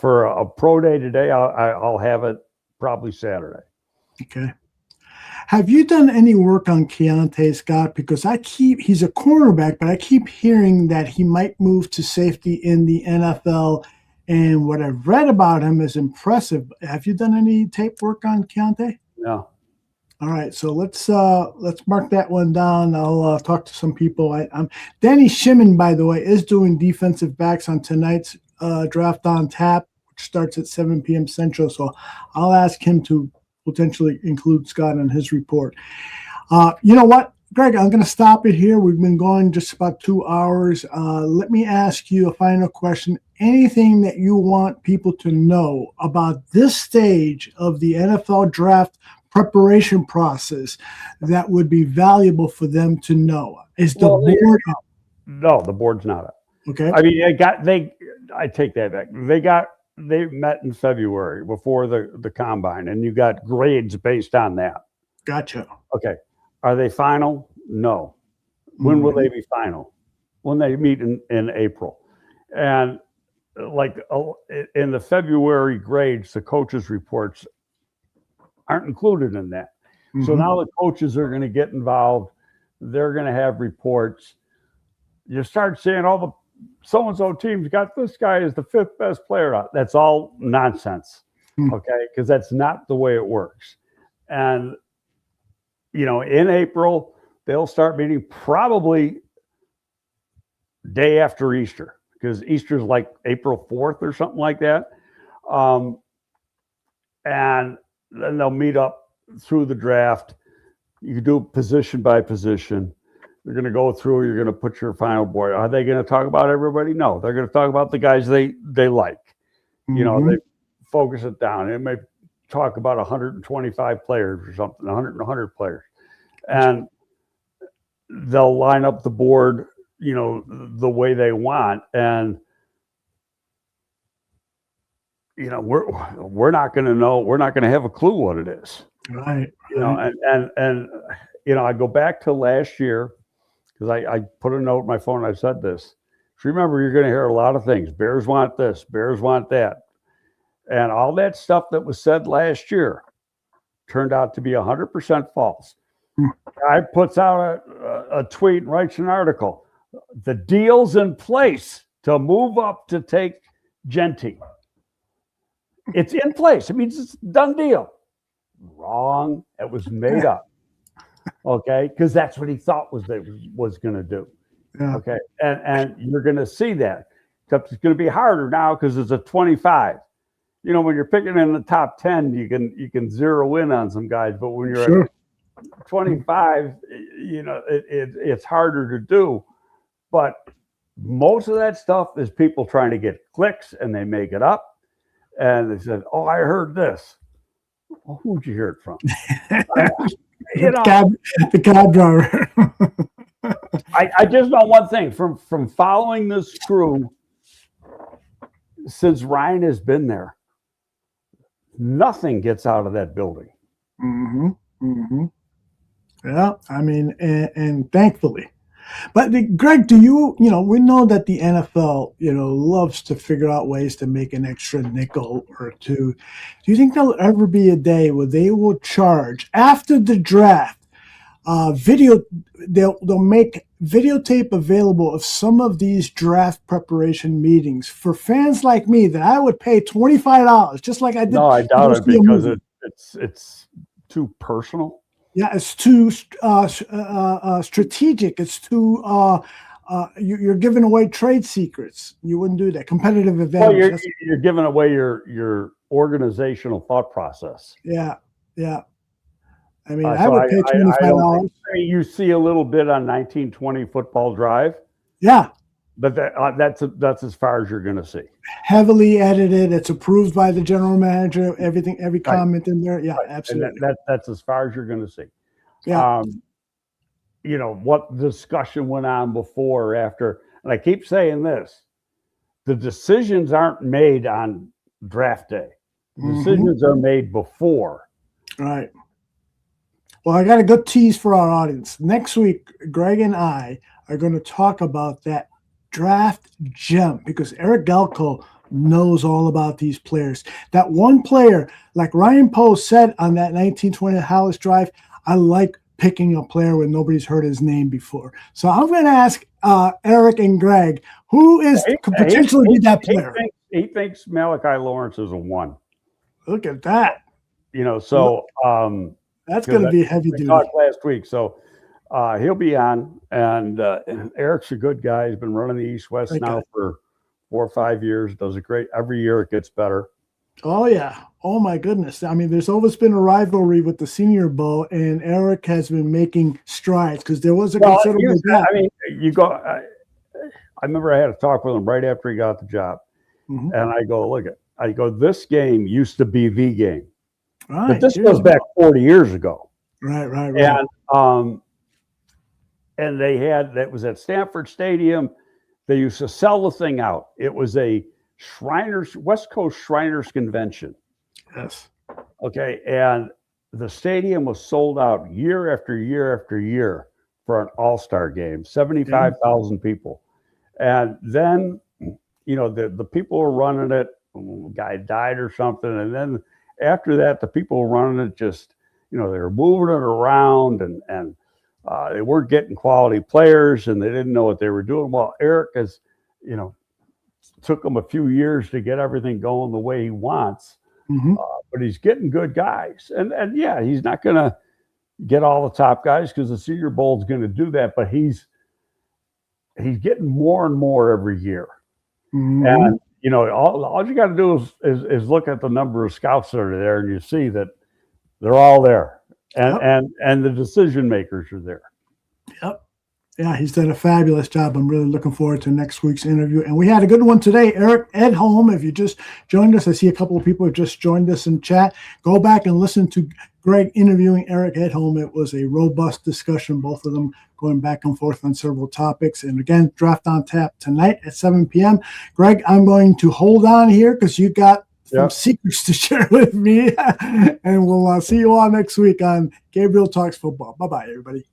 for a pro day today, I'll have it probably Saturday. Okay. Have you done any work on Keontae Scott? Because he's a cornerback, but I keep hearing that he might move to safety in the NFL. And what I've read about him is impressive. Have you done any tape work on Keontae? No. All right, so let's mark that one down. I'll talk to some people. Danny Shimon, by the way, is doing defensive backs on tonight's Draft on Tap, which starts at 7 p.m. Central. So I'll ask him to potentially include Scott in his report. You know what, Greg? I'm going to stop it here. We've been going just about 2 hours. Let me ask you a final question. Anything that you want people to know about this stage of the NFL draft preparation process that would be valuable for them to know? Is the board up? No, the board's not up. Okay. I mean, I take that back. They met in February before the combine, and you got grades based on that. Gotcha. Okay. Are they final? No. When will they be final? When they meet in April. And like in the February grades, the coaches' reports aren't included in that. So now the coaches are going to get involved. They're going to have reports. You start seeing all the so-and-so teams got this guy as the 5th best player out. That's all nonsense, okay? Because that's not the way it works. And, in April, they'll start meeting probably day after Easter, because Easter's like April 4th or something like that. And then they'll meet up through the draft. You do position by position. You're going to go through. You're going to put your final board. Are they going to talk about everybody? No, they're going to talk about the guys they like. They focus it down. It may talk about 125 players or something, 100 players, and they'll line up the board, the way they want. And we're not going to know. We're not going to have a clue what it is. Right. And I go back to last year, because I put a note in my phone. I said this. So remember, you're going to hear a lot of things. Bears want this. Bears want that. And all that stuff that was said last year, turned out to be 100% false. Guy puts out a tweet and writes an article. The deal's in place to move up to take Genty. It's in place. It means it's a done deal. Wrong. It was made up. Okay, because that's what he thought was going to do. Yeah. Okay, and you're going to see that. Except it's going to be harder now because it's a 25. You know, when you're picking in the top 10, you can zero in on some guys, but when you're at 25, you know, it's harder to do. But most of that stuff is people trying to get clicks, and they make it up. And they said, "Oh, I heard this." Well, who'd you hear it from? You know, the cab driver. I just know one thing from following this crew since Ryan has been there. Nothing gets out of that building. Mm-hmm. Mm-hmm. Yeah, I mean, and thankfully. But Greg, do you know, we know that the NFL, you know, loves to figure out ways to make an extra nickel or two. Do you think there'll ever be a day where they will charge after the draft video? They'll make videotape available of some of these draft preparation meetings for fans like me that I would pay $25, just like I did. No, I doubt it because it's too personal. Yeah, it's too strategic. It's too you're giving away trade secrets. You wouldn't do that. Competitive advantage. Well, you're giving away your organizational thought process. Yeah, yeah. I mean, I would pay $25. You see a little bit on 1920 Football Drive. Yeah, but that's as far as you're going to see. Heavily edited. It's approved by the general manager. Everything, every comment in there. Yeah, absolutely. And that's as far as you're going to see. Yeah. You know what discussion went on before or after, and I keep saying this: the decisions aren't made on draft day. The decisions are made before. Right. Well, I got a good tease for our audience. Next week, Greg and I are going to talk about that draft gem because Eric Edholm knows all about these players. That one player, like Ryan Poe said on that 1920 Hollis Drive, I like picking a player when nobody's heard his name before. So I'm going to ask Eric and Greg, who could potentially be that player? He thinks Malachi Lawrence is a 1. Look at that. You know, so that's going to be heavy duty. We talked last week, so he'll be on. And Eric's a good guy. He's been running the East-West now for 4 or 5 years. Does it great. Every year it gets better. Oh, yeah. Oh, my goodness. I mean, there's always been a rivalry with the Senior Bowl, and Eric has been making strides because there was a considerable gap. I mean, I remember I had a talk with him right after he got the job. And I go, this game used to be the game. Right. But this goes back 40 years ago. Right. And they had, that was at Stanford Stadium. They used to sell the thing out. It was a West Coast Shriners Convention. Yes. Okay. And the stadium was sold out year after year after year for an all-star game, 75,000 people. And then, you know, the people were running it, guy died or something. And then after that, the people running it just, you know, they were moving it around and they weren't getting quality players and they didn't know what they were doing. Well, Eric has, you know, took him a few years to get everything going the way he wants, but he's getting good guys. And yeah, he's not going to get all the top guys because the Senior Bowl is going to do that, but he's getting more and more every year. And, you know, all you got to do is look at the number of scouts that are there and you see that they're all there and the decision makers are there. Yep. Yeah, he's done a fabulous job. I'm really looking forward to next week's interview. And we had a good one today. Eric Edholm, if you just joined us, I see a couple of people have just joined us in chat. Go back and listen to Greg interviewing Eric Edholm. It was a robust discussion, both of them going back and forth on several topics. And again, Draft on Tap tonight at 7 p.m. Greg, I'm going to hold on here because you got some secrets to share with me. And we'll see you all next week on Gabriel Talks Football. Bye-bye, everybody.